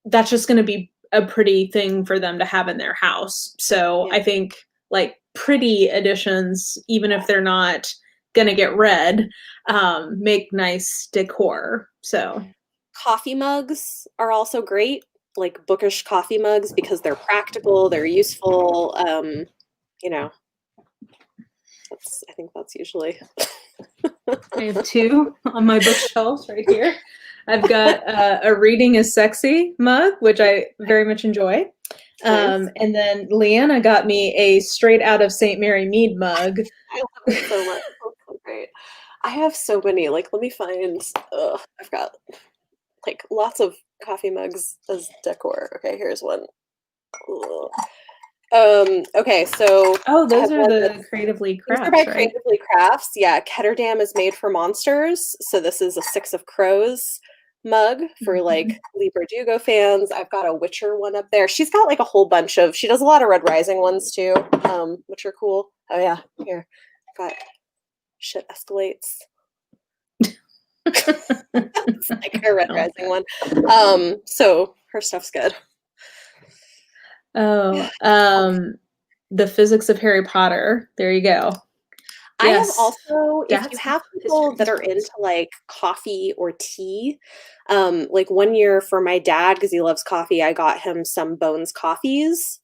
[SPEAKER 1] that's just going to be a pretty thing for them to have in their house. So I think like pretty editions, even if they're not going to get read, make nice decor. So
[SPEAKER 2] coffee mugs are also great, like Bookish coffee mugs, because they're practical, they're useful. I think that's usually.
[SPEAKER 1] I have two on my bookshelves right here. I've got a Reading is Sexy mug, which I very much enjoy. And then Leanna got me a Straight Out of St. Mary Mead mug.
[SPEAKER 2] I love it so much. That's so great. I have so many. Like, let me find. I've got like lots of coffee mugs as decor. Okay, here's one. Okay, so
[SPEAKER 1] those are the Creatively Crafts.
[SPEAKER 2] These are by Creatively Crafts. Yeah, Ketterdam is made for monsters. So this is a Six of Crows mug for like Lee Bardugo fans. I've got a Witcher one up there. She's got like a whole bunch of. She does a lot of Red Rising ones too, which are cool. Oh yeah, here, got shit escalates. It's like a Red Rising one. So her stuff's good.
[SPEAKER 1] The Physics of Harry Potter. There you go.
[SPEAKER 2] I have also, if you have people that are into like coffee or tea, like one year for my dad, because he loves coffee, I got him some Bones coffees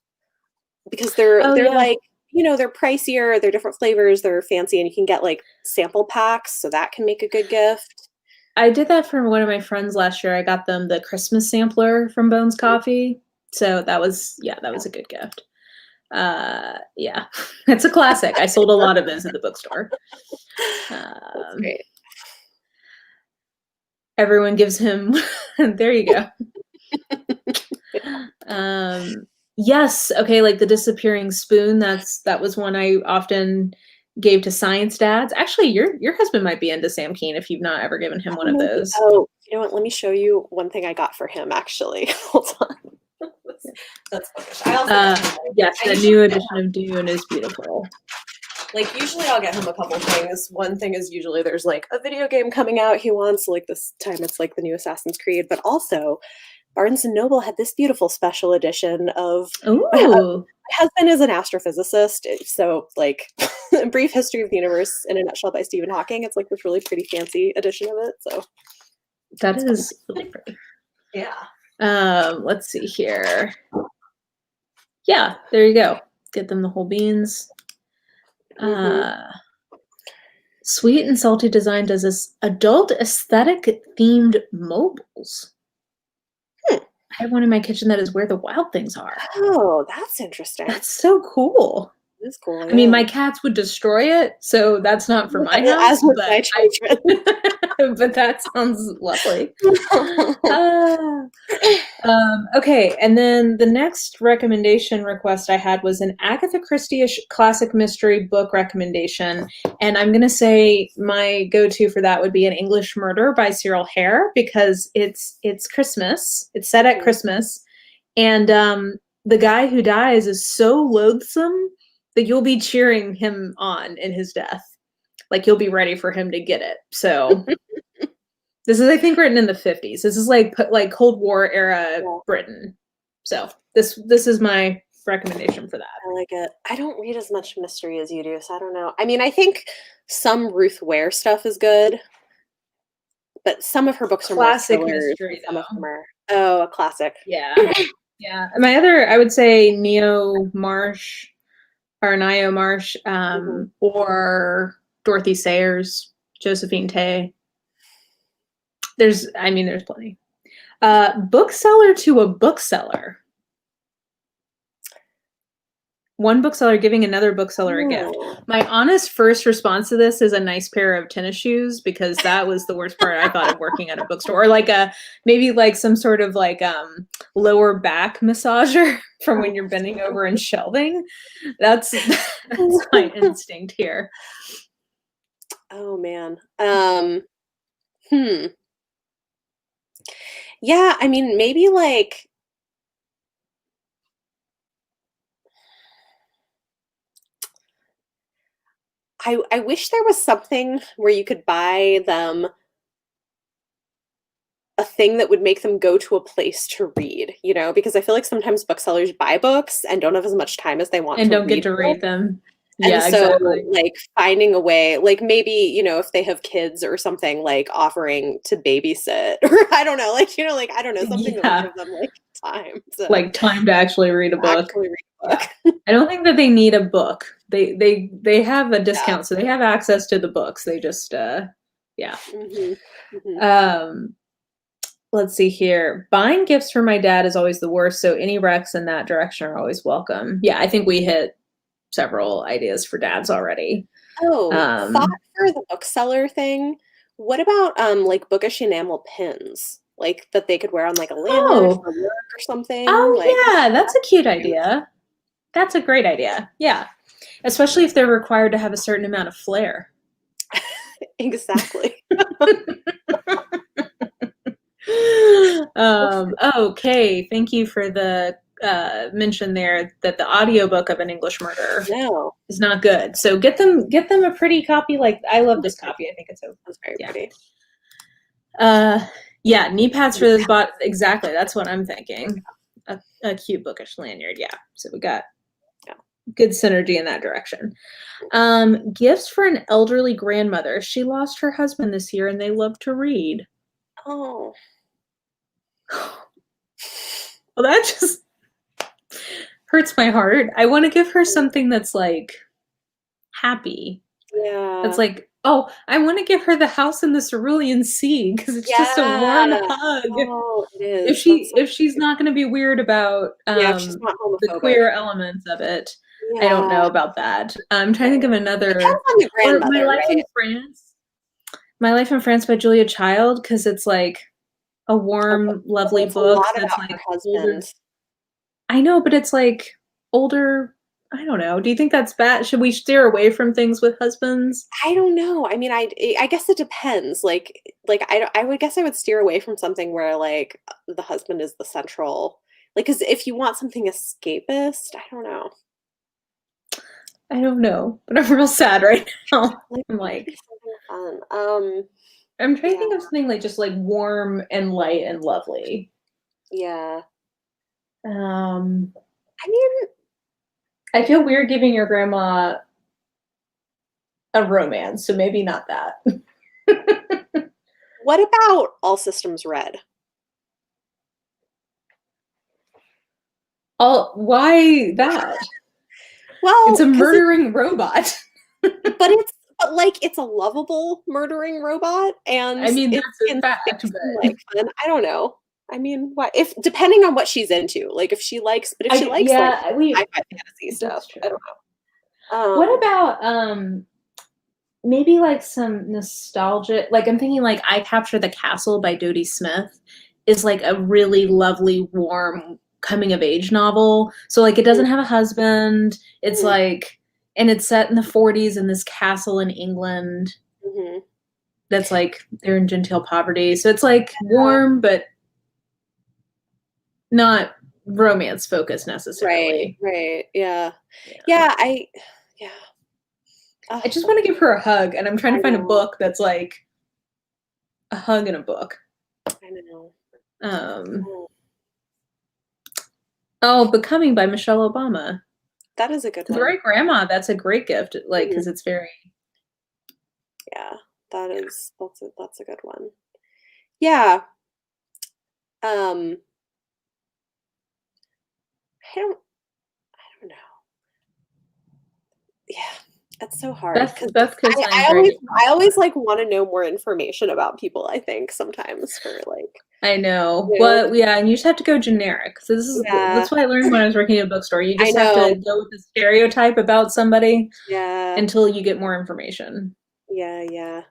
[SPEAKER 2] because they're like, they're pricier, they're different flavors, they're fancy, and you can get like sample packs, so that can make a good gift.
[SPEAKER 1] I did that for one of my friends last year. I got them the Christmas sampler from Bones Coffee. So that was a good gift. Yeah, it's a classic. I sold a lot of those at the bookstore.
[SPEAKER 2] That's great.
[SPEAKER 1] Everyone gives him, there you go. Yes. Okay. Like the disappearing spoon. That was one I often gave to science dads. Actually, your husband might be into Sam Keen if you've not ever given him one of those.
[SPEAKER 2] Oh, you know what? Let me show you one thing I got for him, actually. Hold on. That's Bookish.
[SPEAKER 1] Yes, the new edition of Dune is beautiful.
[SPEAKER 2] Like usually I'll get him a couple things. One thing is usually there's like a video game coming out he wants. Like this time it's like the new Assassin's Creed, but also Barnes & Noble had this beautiful special edition of my husband is an astrophysicist, so like a brief history of the universe in a nutshell by Stephen Hawking. It's like this really pretty fancy edition of it. So
[SPEAKER 1] that is really pretty.
[SPEAKER 2] Yeah.
[SPEAKER 1] Let's see here. Yeah, there you go. Get them the whole beans. Sweet and Salty Design does this adult aesthetic themed mobiles. I have one in my kitchen that is where the wild things are.
[SPEAKER 2] Oh, that's interesting.
[SPEAKER 1] That's so cool.
[SPEAKER 2] It is cool.
[SPEAKER 1] I mean, my cats would destroy it, so that's not for my house.
[SPEAKER 2] As with my children.
[SPEAKER 1] But that sounds lovely. Okay, and then the next recommendation request I had was an Agatha Christie-ish classic mystery book recommendation, and I'm going to say my go-to for that would be An English Murder by Cyril Hare, because it's Christmas. It's set at Christmas, and the guy who dies is so loathsome that you'll be cheering him on in his death. Like, you'll be ready for him to get it. So This is, I think, written in the 50s. This is like Cold War era
[SPEAKER 2] Yeah.
[SPEAKER 1] Britain. So this is my recommendation for that.
[SPEAKER 2] I like it. I don't read as much mystery as you do, so I don't know. I mean, I think some Ruth Ware stuff is good, but some of her books are more
[SPEAKER 1] Classic
[SPEAKER 2] thrillers.
[SPEAKER 1] mystery,
[SPEAKER 2] Some of
[SPEAKER 1] though.
[SPEAKER 2] them are a classic.
[SPEAKER 1] Yeah. Yeah. My other, I would say Neo Marsh or Nio Marsh, or Dorothy Sayers, Josephine Tay. There's plenty. Bookseller to a bookseller. One bookseller giving another bookseller a gift. My honest first response to this is a nice pair of tennis shoes, because that was the worst part I thought of working at a bookstore. Or like maybe like some sort of like lower back massager from when you're bending over and shelving. That's my instinct here.
[SPEAKER 2] Oh man. Yeah, I mean, maybe like I wish there was something where you could buy them a thing that would make them go to a place to read, because I feel like sometimes booksellers buy books and don't have as much time as they want
[SPEAKER 1] and
[SPEAKER 2] to
[SPEAKER 1] don't
[SPEAKER 2] read
[SPEAKER 1] get to read them.
[SPEAKER 2] And
[SPEAKER 1] yeah,
[SPEAKER 2] so,
[SPEAKER 1] exactly.
[SPEAKER 2] like, finding a way, like, maybe, if they have kids or something, like, offering to babysit, or I don't know, like, I don't know, something that would give them, like, time
[SPEAKER 1] to actually read a book.
[SPEAKER 2] Yeah.
[SPEAKER 1] I don't think that they need a book. They have a discount, so they have access to the books. They just, yeah. Let's see here. Buying gifts for my dad is always the worst, so any recs in that direction are always welcome. Yeah, I think we hit several ideas for dads already.
[SPEAKER 2] Thought for the bookseller thing. What about like bookish enamel pins, like that they could wear on like a lanyard for work or something?
[SPEAKER 1] Yeah, that's a cute idea. That's a great idea. Yeah, especially if they're required to have a certain amount of flair.
[SPEAKER 2] Exactly.
[SPEAKER 1] Okay, thank you for the mention there that the audiobook of An English Murder is not good. So get them a pretty copy. Like, I love this copy. I think it's
[SPEAKER 2] very pretty.
[SPEAKER 1] Yeah, knee pads for this bot. Exactly, that's what I'm thinking. A cute bookish lanyard. Yeah. So we got good synergy in that direction. Gifts for an elderly grandmother. She lost her husband this year, and they love to read.
[SPEAKER 2] Oh.
[SPEAKER 1] Well, that just hurts my heart. I want to give her something that's like happy.
[SPEAKER 2] Yeah.
[SPEAKER 1] That's like, oh, I want to give her The House in the Cerulean Sea, because it's just a warm hug.
[SPEAKER 2] Oh, it is.
[SPEAKER 1] If she's not going to be weird about
[SPEAKER 2] if she's not homophobic,
[SPEAKER 1] the queer elements of it, I don't know about that. I'm trying to think of another.
[SPEAKER 2] Depends on the grandmother,
[SPEAKER 1] My Life in France. My Life in France by Julia Child, because it's like a warm, lovely book that's like older. I know, but it's like older. I don't know. Do you think that's bad? Should we steer away from things with husbands?
[SPEAKER 2] I don't know. I mean, I guess it depends. Like I would guess I would steer away from something where like the husband is the central. Like, because if you want something escapist, I don't know.
[SPEAKER 1] But I'm real sad right now. I'm like,
[SPEAKER 2] fun.
[SPEAKER 1] I'm trying to think of something like just like warm and light and lovely.
[SPEAKER 2] Yeah.
[SPEAKER 1] I mean, I feel weird giving your grandma a romance, so maybe not that.
[SPEAKER 2] What about All Systems Red?
[SPEAKER 1] Why that?
[SPEAKER 2] Well,
[SPEAKER 1] it's a murdering robot.
[SPEAKER 2] but it's a lovable murdering robot, and
[SPEAKER 1] I mean, that's a fact, but
[SPEAKER 2] like fun. I don't know. I mean, what if depending on what she's into, like if she likes sci-fi fantasy stuff, I don't know.
[SPEAKER 1] What about maybe like some nostalgia? Like, I'm thinking like I Capture the Castle by Dodie Smith is like a really lovely, warm coming of age novel. So like it doesn't have a husband. It's like, and it's set in the 40s in this castle in England. That's like they're in genteel poverty. So it's like warm, but not romance focused necessarily.
[SPEAKER 2] Right. Yeah. I
[SPEAKER 1] just want to give her a hug, and I'm trying to find a book that's like a hug and a book.
[SPEAKER 2] I know.
[SPEAKER 1] Oh, Becoming by Michelle Obama.
[SPEAKER 2] That is a good one.
[SPEAKER 1] The right grandma, that's a great gift, like, because it's very...
[SPEAKER 2] Yeah, that's a good one. Yeah. I don't know. Yeah, that's so hard.
[SPEAKER 1] Beth
[SPEAKER 2] I always like want to know more information about people, I think, sometimes for like...
[SPEAKER 1] I know. But yeah, and you just have to go generic. So that's what I learned when I was working at a bookstore. You just have to go with the stereotype about somebody until you get more information.
[SPEAKER 2] Yeah.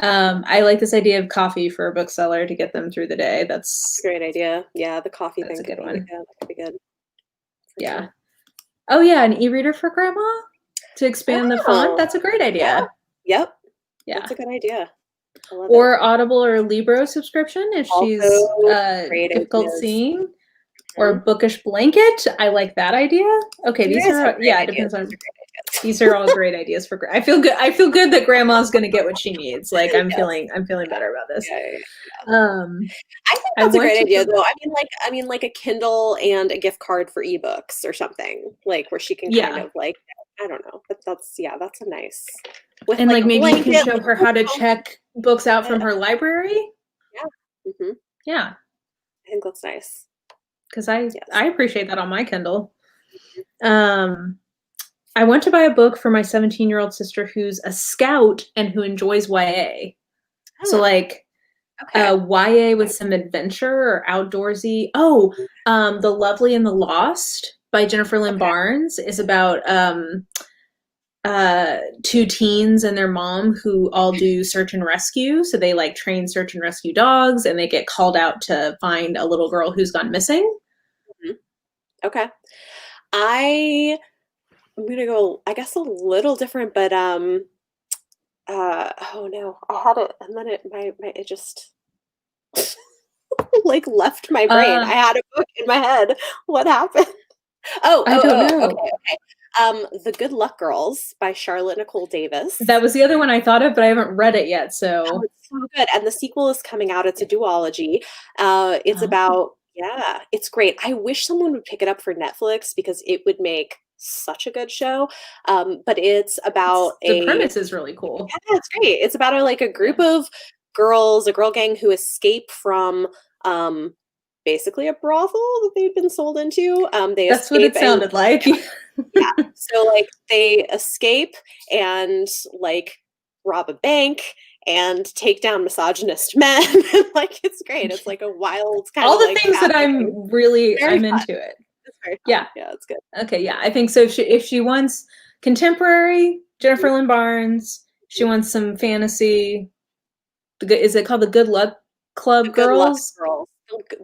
[SPEAKER 1] I like this idea of coffee for a bookseller to get them through the day. That's
[SPEAKER 2] a great idea. Yeah, the coffee
[SPEAKER 1] thing. That's a good one.
[SPEAKER 2] Yeah, that could be good.
[SPEAKER 1] Yeah. Sure. Oh yeah, an e-reader for grandma to expand the font. That's a great idea.
[SPEAKER 2] Yeah. Yep. Yeah. That's a good idea.
[SPEAKER 1] Or Audible or Libro subscription if she's difficult seeing. Or Bookish blanket. I like that idea. Okay, these are it depends on. These are all great ideas for. I feel good. I feel good that grandma's going to get what she needs. Like I'm feeling better about this.
[SPEAKER 2] I think that's a great idea, though. I mean, like a Kindle and a gift card for ebooks or something, like where she can kind of like, I don't know, but that's a nice.
[SPEAKER 1] With and like maybe you can show her how to check books out from her library.
[SPEAKER 2] Yeah.
[SPEAKER 1] Yeah.
[SPEAKER 2] I think that's nice.
[SPEAKER 1] Because I appreciate that on my Kindle. I went to buy a book for my 17-year-old sister who's a scout and who enjoys YA. So like YA with some adventure or outdoorsy. The Lovely and the Lost by Jennifer Lynn Barnes is about two teens and their mom who all do search and rescue. So they like train search and rescue dogs and they get called out to find a little girl who's gone missing.
[SPEAKER 2] Okay. I'm gonna go, I guess, a little different, but oh no, I had it and then it just like left my brain. I had a book in my head. What happened? I don't know. Okay. The Good Luck Girls by Charlotte Nicole Davis.
[SPEAKER 1] That was the other one I thought of, but I haven't read it yet. So
[SPEAKER 2] it's so good, and the sequel is coming out. It's a duology. It's about it's great. I wish someone would pick it up for Netflix because it would make such a good show. But it's about
[SPEAKER 1] the premise is really cool.
[SPEAKER 2] Yeah, it's great. It's about a group of girls, a girl gang who escape from basically a brothel that they've been sold into.
[SPEAKER 1] That's what it sounded like.
[SPEAKER 2] Yeah. So like they escape and like rob a bank and take down misogynist men. Like it's great. It's like a wild kind
[SPEAKER 1] all
[SPEAKER 2] of
[SPEAKER 1] the things that I'm into it. Yeah,
[SPEAKER 2] it's good.
[SPEAKER 1] Okay, yeah, I think so. If she wants contemporary Jennifer Lynn Barnes, she wants some fantasy. Is it called the Good Luck Club Girls?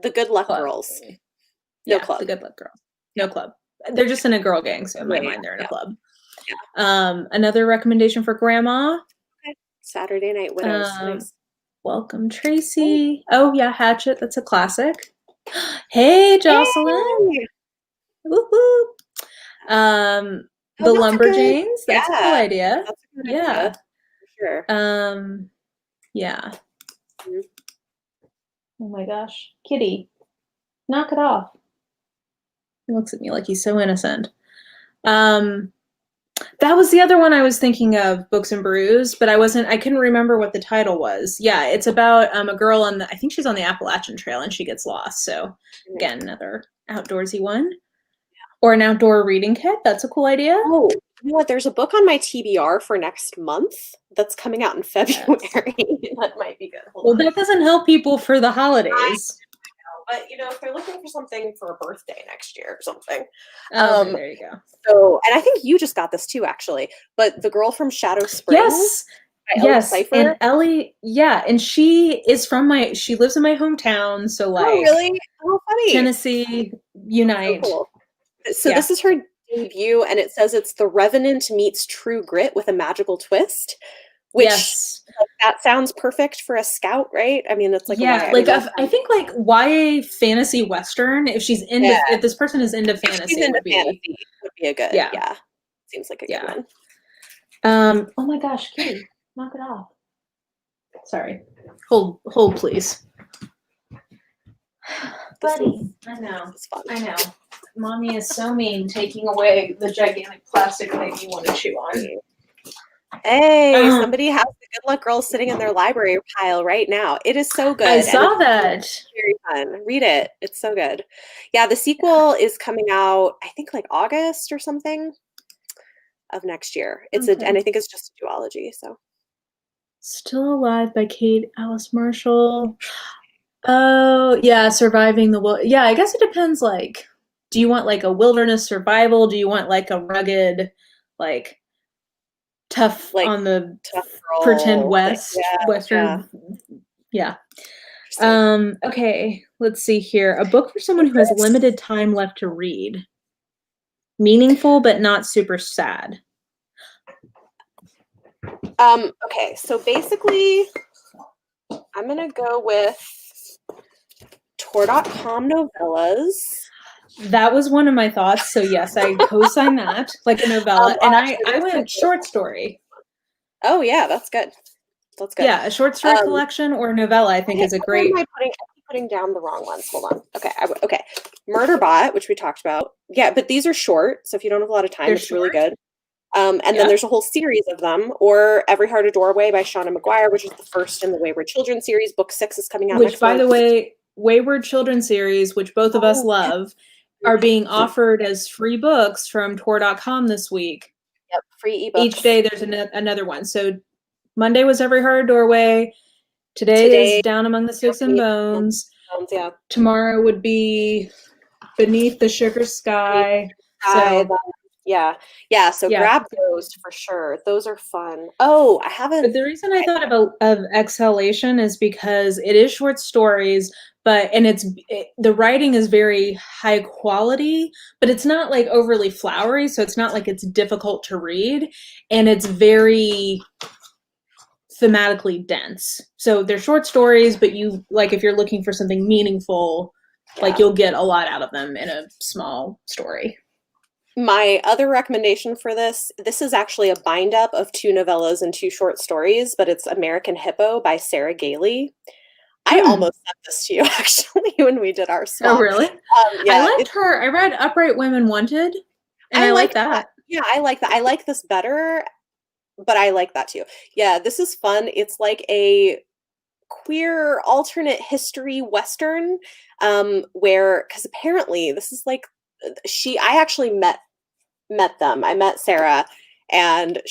[SPEAKER 2] The Good Luck Girls.
[SPEAKER 1] No club. The Good Luck Girls. No club. They're just in a girl gang, so in my mind they're in a club. Yeah. Another recommendation for grandma.
[SPEAKER 2] Okay. Saturday Night Widows. Nice.
[SPEAKER 1] Welcome, Tracy. Oh yeah, Hatchet. That's a classic. Hey, Jocelyn. Hey. Woohoo! The Lumberjanes. That's a cool idea.
[SPEAKER 2] That's a good idea. For
[SPEAKER 1] sure. Yeah. Mm-hmm. Oh my gosh, Kitty, knock it off. He looks at me like he's so innocent. That was the other one I was thinking of, Books and Brews, but I couldn't remember what the title was. Yeah, it's about a girl I think she's on the Appalachian Trail and she gets lost. So again, another outdoorsy one. Or an outdoor reading kit. That's a cool idea.
[SPEAKER 2] Oh, you know what? There's a book on my TBR for next month that's coming out in February. That might be good.
[SPEAKER 1] Well, that doesn't help people for the holidays.
[SPEAKER 2] But if they're looking for something for a birthday next year or something.
[SPEAKER 1] There you go.
[SPEAKER 2] So, and I think you just got this too, actually. But The Girl from Shadow Springs.
[SPEAKER 1] Yes. And Ellie, and she lives in my hometown. So like,
[SPEAKER 2] oh really? Oh, funny.
[SPEAKER 1] Tennessee Unite.
[SPEAKER 2] So cool. So this is her debut, and it says it's The Revenant meets True Grit with a magical twist. Which that sounds perfect for a scout, right? I mean, it's like
[SPEAKER 1] I think like YA fantasy western. If she's into, if this person is into fantasy,
[SPEAKER 2] would be a good. Yeah. Seems like a good one.
[SPEAKER 1] Oh my gosh, Kitty, knock it off. Sorry. Hold, please. Buddy, I know. I know. Mommy is so mean, taking away the gigantic plastic thing you want to chew on.
[SPEAKER 2] Hey, somebody has the Good Luck Girls sitting in their library pile right now. It is so good.
[SPEAKER 1] I saw that.
[SPEAKER 2] Very fun. Read it. It's so good. Yeah, the sequel is coming out, I think like August or something of next year. And I think it's just a duology, so.
[SPEAKER 1] Still Alive by Kate Alice Marshall. Oh, yeah, Surviving the Yeah, I guess it depends, like, do you want like a wilderness survival? Do you want like a rugged, like tough
[SPEAKER 2] like
[SPEAKER 1] on the
[SPEAKER 2] tough girl,
[SPEAKER 1] pretend West, Western? Yeah. Okay, let's see here. A book for someone who has limited time left to read. Meaningful but not super sad.
[SPEAKER 2] Okay, so basically I'm gonna go with Tor.com novellas.
[SPEAKER 1] That was one of my thoughts, so yes, I co-sign that, like a novella. And I went short story.
[SPEAKER 2] Oh yeah, that's good. That's good.
[SPEAKER 1] Yeah, a short story collection or novella, I think, is a great.
[SPEAKER 2] I keep putting down the wrong ones. Hold on. Okay, okay. Murderbot, which we talked about. Yeah, but these are short, so if you don't have a lot of time, it's really good. And then there's a whole series of them, or Every Heart a Doorway by Shauna McGuire, which is the first in the Wayward Children series. Book 6 is coming out
[SPEAKER 1] next month. Which, by the way, Wayward Children series, which both of us love, are being offered as free books from Tor.com this week.
[SPEAKER 2] Yep, free ebooks.
[SPEAKER 1] Each day there's another one. So Monday was Every Heart a Doorway. Today is Down Among the Sticks and Bones.
[SPEAKER 2] Yeah.
[SPEAKER 1] Tomorrow would be Beneath the Sugar Sky.
[SPEAKER 2] So grab those for sure. Those are fun. Oh, I haven't.
[SPEAKER 1] But the reason I thought of Exhalation is because it is short stories, and the writing is very high quality, but it's not like overly flowery, so it's not like it's difficult to read, and it's very thematically dense. So they're short stories, but you like if you're looking for something meaningful, like you'll get a lot out of them in a small story.
[SPEAKER 2] My other recommendation for this is actually a bind up of 2 novellas and 2 short stories, but it's American Hippo by Sarah Gailey. I almost sent this to you actually when we did our swap.
[SPEAKER 1] Oh, really? I liked her. I read Upright Women Wanted, and I like that.
[SPEAKER 2] Yeah, I like that. I like this better, but I like that too. Yeah, this is fun. It's like a queer alternate history Western, where, because apparently this is like, I actually met them. I met Sarah, and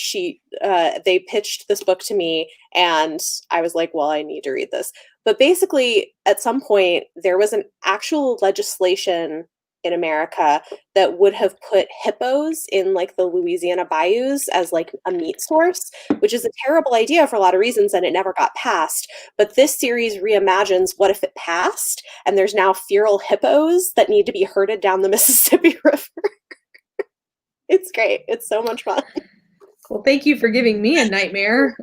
[SPEAKER 2] they pitched this book to me, and I was like, well, I need to read this. But basically, at some point, there was an actual legislation in America that would have put hippos in like the Louisiana bayous as like a meat source, which is a terrible idea for a lot of reasons, and it never got passed. But this series reimagines what if it passed, and there's now feral hippos that need to be herded down the Mississippi River. It's great. It's so much fun.
[SPEAKER 1] Well, thank you for giving me a nightmare.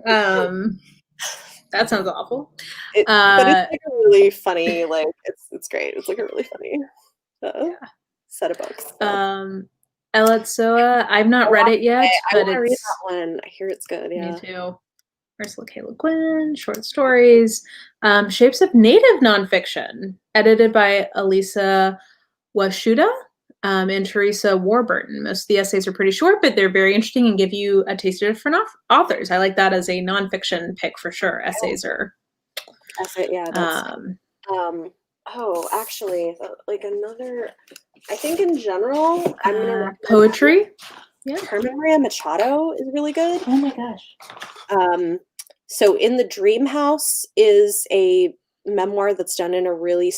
[SPEAKER 1] That sounds awful.
[SPEAKER 2] But it's like a really funny, like it's great. It's like a really funny set of books.
[SPEAKER 1] Eletsoa, I've not read it yet.
[SPEAKER 2] I want to read that one. I hear it's good. Yeah.
[SPEAKER 1] Me too. Ursula K. Le Guin, short stories. Shapes of Native Nonfiction, edited by Elisa Washuda and Teresa Warburton. Most of the essays are pretty short, but they're very interesting and give you a taste of different authors. I like that as a nonfiction pick for sure. Essays are.
[SPEAKER 2] Actually, like another. I think in general, I'm gonna
[SPEAKER 1] poetry.
[SPEAKER 2] Yeah, Carmen Maria Machado is really good.
[SPEAKER 1] Oh my gosh.
[SPEAKER 2] So In the Dream House is a memoir that's done in a really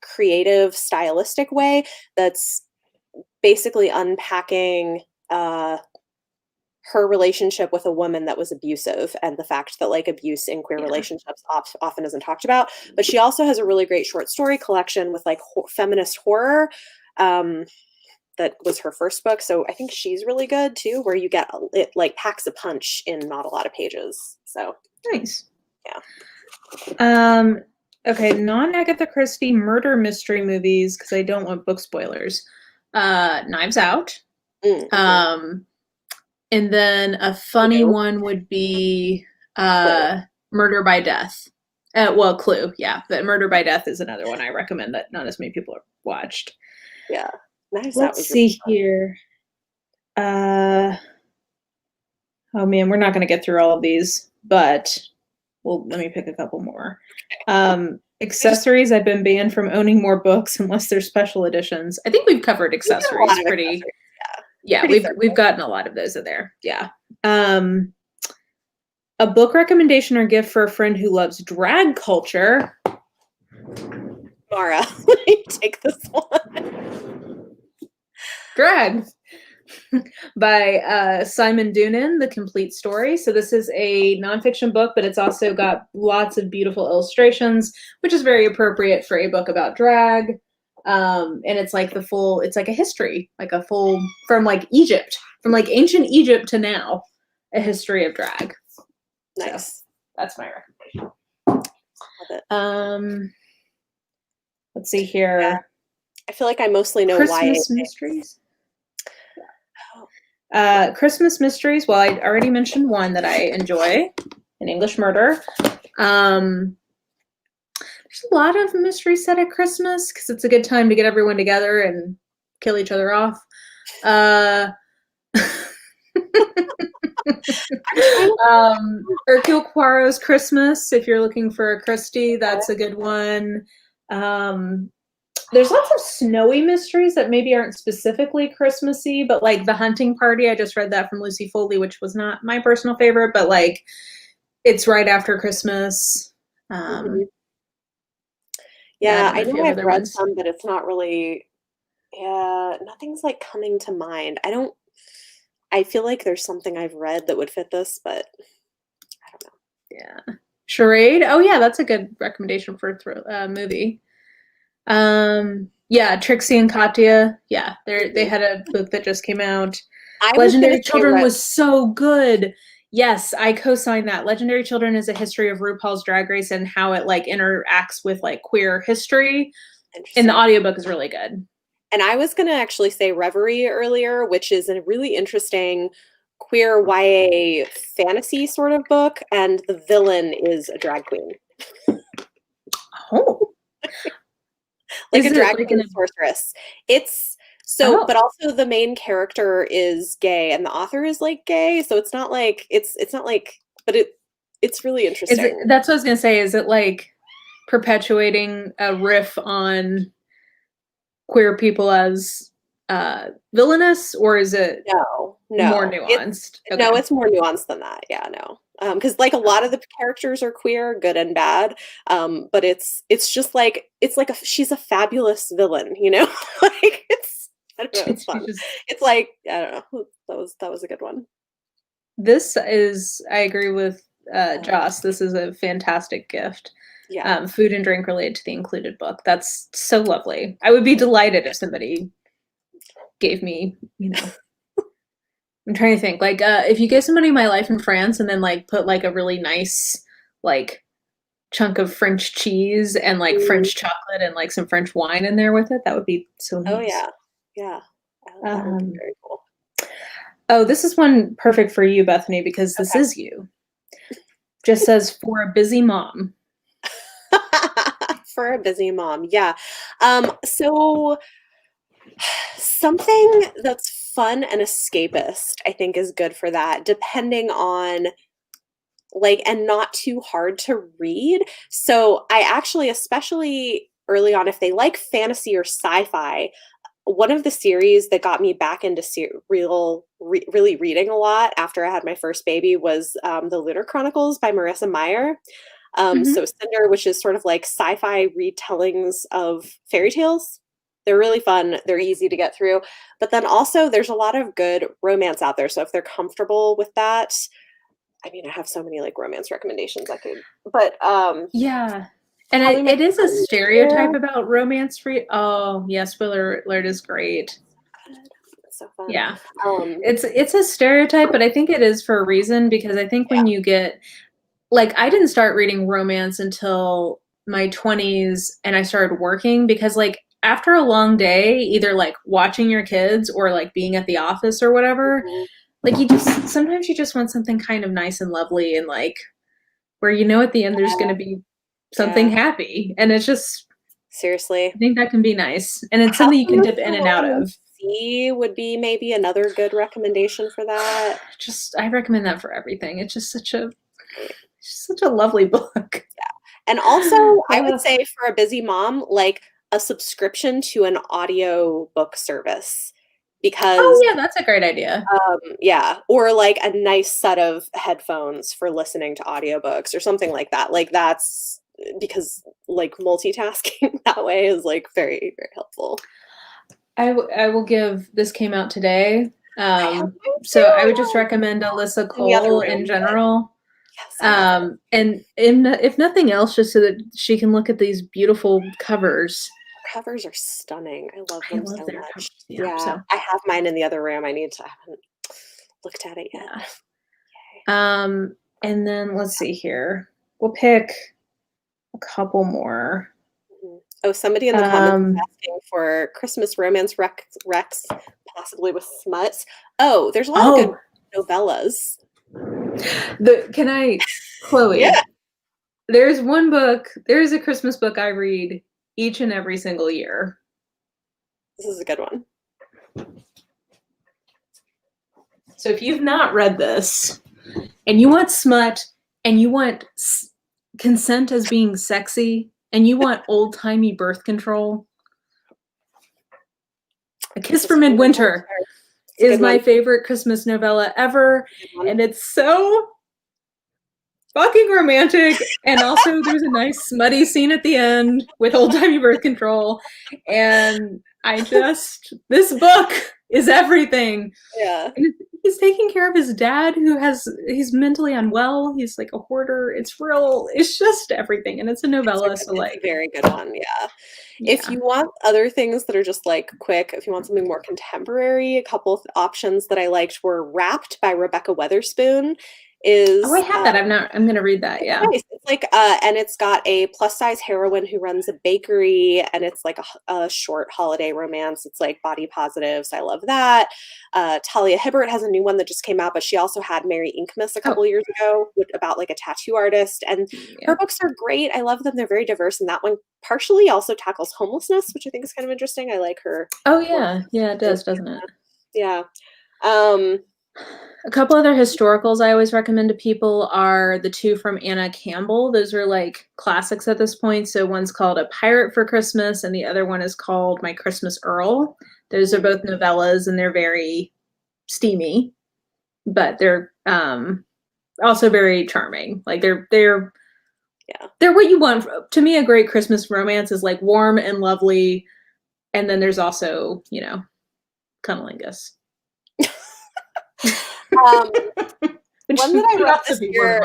[SPEAKER 2] creative, stylistic way that's basically unpacking her relationship with a woman that was abusive, and the fact that like abuse in queer relationships often isn't talked about. But she also has a really great short story collection with like feminist horror. That was her first book, so I think she's really good too, where you get it like packs a punch in not a lot of pages. So
[SPEAKER 1] nice. Yeah. Okay, non-Agatha Christie murder mystery movies, because I don't want book spoilers. Knives Out. Mm-hmm. And then a funny one would be Murder by Death. Well, Clue, yeah, but Murder by Death is another one I recommend that not as many people have watched.
[SPEAKER 2] Yeah. Nice. That
[SPEAKER 1] Let's
[SPEAKER 2] was really
[SPEAKER 1] see here. Oh man, we're not going to get through all of these, but well, let me pick a couple more. Accessories. I've been banned from owning more books unless they're special editions. I think we've covered accessories pretty.
[SPEAKER 2] Accessories,
[SPEAKER 1] yeah, we've gotten a lot of those in there. Yeah. A book recommendation or gift for a friend who loves drag culture.
[SPEAKER 2] Mara, let me take this one.
[SPEAKER 1] Drag by Simon Doonan, The Complete Story. So this is a nonfiction book, but it's also got lots of beautiful illustrations, which is very appropriate for a book about drag. And it's like it's like a history, like a full, from like Egypt, from like ancient Egypt to now, a history of drag.
[SPEAKER 2] Nice.
[SPEAKER 1] So that's my recommendation.
[SPEAKER 2] Love it.
[SPEAKER 1] Let's see here.
[SPEAKER 2] Yeah. I feel like I mostly know
[SPEAKER 1] Christmas mysteries. Christmas mysteries. Well, I already mentioned one that I enjoy, An English Murder. There's a lot of mysteries set at Christmas because it's a good time to get everyone together and kill each other off. Hercule Poirot's Christmas, if you're looking for a Christie, that's a good one. There's lots of snowy mysteries that maybe aren't specifically Christmassy, but like The Hunting Party, I just read that from Lucy Foley, which was not my personal favorite, but like it's right after Christmas.
[SPEAKER 2] Yeah, I know I've read some, but it's not really, nothing's like coming to mind. I feel like there's something I've read that would fit this, but I don't know.
[SPEAKER 1] Yeah. Charade. Oh yeah, that's a good recommendation for a movie. Yeah, Trixie and Katya. Yeah, they had a book that just came out. Legendary Children was so good. Yes, I co-sign that. Legendary Children is a history of RuPaul's Drag Race and how it like interacts with like queer history. And the audiobook is really good.
[SPEAKER 2] And I was going to actually say Reverie earlier, which is a really interesting queer YA fantasy sort of book, and the villain is a drag queen.
[SPEAKER 1] Oh.
[SPEAKER 2] Like a drag queen sorceress. It's so, but also the main character is gay and the author is like gay, so it's not like but it's really interesting.
[SPEAKER 1] That's what I was gonna say. Is it like perpetuating a riff on queer people as villainous, or is it
[SPEAKER 2] no
[SPEAKER 1] more nuanced?
[SPEAKER 2] No, it's more nuanced than that. Yeah, no. Because like a lot of the characters are queer, good and bad. But it's just like she's a fabulous villain, you know? Like I don't know, it's fun. It's like, I don't know. That was a good one.
[SPEAKER 1] This is, I agree with Joss. This is a fantastic gift.
[SPEAKER 2] Yeah.
[SPEAKER 1] Food and drink related to the included book. That's so lovely. I would be delighted if somebody gave me, you know, I'm trying to think, like, if you give somebody My Life in France and then like put like a really nice like chunk of French cheese and like French chocolate and like some French wine in there with it, that would be so nice.
[SPEAKER 2] Oh yeah. Yeah. That would be very cool.
[SPEAKER 1] Oh, this is one perfect for you, Bethany, because this is you. Just says for a busy mom.
[SPEAKER 2] For a busy mom. Yeah. So something that's fun and escapist, I think, is good for that, depending on like, and not too hard to read. So I actually, especially early on, if they like fantasy or sci-fi, one of the series that got me back into really reading a lot after I had my first baby was The Lunar Chronicles by Marissa Meyer. So Cinder, which is sort of like sci-fi retellings of fairy tales. They're really fun. They're easy to get through. But then also there's a lot of good romance out there. So if they're comfortable with that, I mean, I have so many like romance recommendations I could, but
[SPEAKER 1] yeah. And it is a stereotype about romance free. Oh, yeah, spoiler alert is great.
[SPEAKER 2] It's so fun.
[SPEAKER 1] Yeah. It's a stereotype, but I think it is for a reason, because I think when you get, like, I didn't start reading romance until my 20s and I started working, because like after a long day, either like watching your kids or like being at the office or whatever, like sometimes you just want something kind of nice and lovely and like where you know at the end there's going to be something happy, and it's just
[SPEAKER 2] seriously.
[SPEAKER 1] I think that can be nice, and it's
[SPEAKER 2] House
[SPEAKER 1] something you can
[SPEAKER 2] of
[SPEAKER 1] dip in and out
[SPEAKER 2] Vitamin
[SPEAKER 1] of.
[SPEAKER 2] C would be maybe another good recommendation for that.
[SPEAKER 1] I recommend that for everything. It's just such a lovely book.
[SPEAKER 2] And also, I would say for a busy mom, like a subscription to an audio book service. Because
[SPEAKER 1] yeah, that's a great idea.
[SPEAKER 2] Yeah, or like a nice set of headphones for listening to audiobooks or something like that. Like that's because like multitasking that way is like very, very helpful.
[SPEAKER 1] I will give, this came out today. So I would just recommend Alyssa Cole in general.
[SPEAKER 2] Yes,
[SPEAKER 1] and if nothing else, just so that she can look at these beautiful covers.
[SPEAKER 2] Covers are stunning. I love them so much.
[SPEAKER 1] Covers. Yeah, so.
[SPEAKER 2] I have mine in the other room. I haven't looked at it yet.
[SPEAKER 1] Yeah. And then let's see here. We'll pick a couple more.
[SPEAKER 2] Oh, somebody in the comments is asking for Christmas romance recs, possibly with smuts. Oh, there's a lot of good novellas.
[SPEAKER 1] Chloe?
[SPEAKER 2] Yeah.
[SPEAKER 1] There's one book. There's a Christmas book I read each and every single year.
[SPEAKER 2] This is a good one.
[SPEAKER 1] So if you've not read this, and you want smut, and you want consent as being sexy, and you want old-timey birth control, A Kiss for Midwinter is my favorite Christmas novella ever, and it's so fucking romantic, and also there's a nice smutty scene at the end with old-timey birth control, and this book is everything.
[SPEAKER 2] Yeah.
[SPEAKER 1] And he's taking care of his dad he's mentally unwell. He's like a hoarder. It's just everything. And it's a novella. It's a
[SPEAKER 2] very good one. Yeah. If you want other things that are just like quick, if you want something more contemporary, a couple of options that I liked were Wrapped by Rebecca Weatherspoon.
[SPEAKER 1] I have that. I'm gonna read that. Yeah.
[SPEAKER 2] Nice. It's like and it's got a plus size heroine who runs a bakery, and it's like a short holiday romance. It's like body positive, so I love that. Talia Hibbert has a new one that just came out, but she also had Mary Inkmas a couple years ago about like a tattoo artist, and her books are great. I love them. They're very diverse, and that one partially also tackles homelessness, which I think is kind of interesting. I like her.
[SPEAKER 1] Oh yeah, it does, doesn't it?
[SPEAKER 2] Yeah.
[SPEAKER 1] A couple other historicals I always recommend to people are the two from Anna Campbell. Those are like classics at this point. So one's called A Pirate for Christmas, and the other one is called My Christmas Earl. Those are both novellas, and they're very steamy, but they're also very charming. Like they're what you want. To me, a great Christmas romance is like warm and lovely, and then there's also, cunnilingus.
[SPEAKER 2] One that I read this year,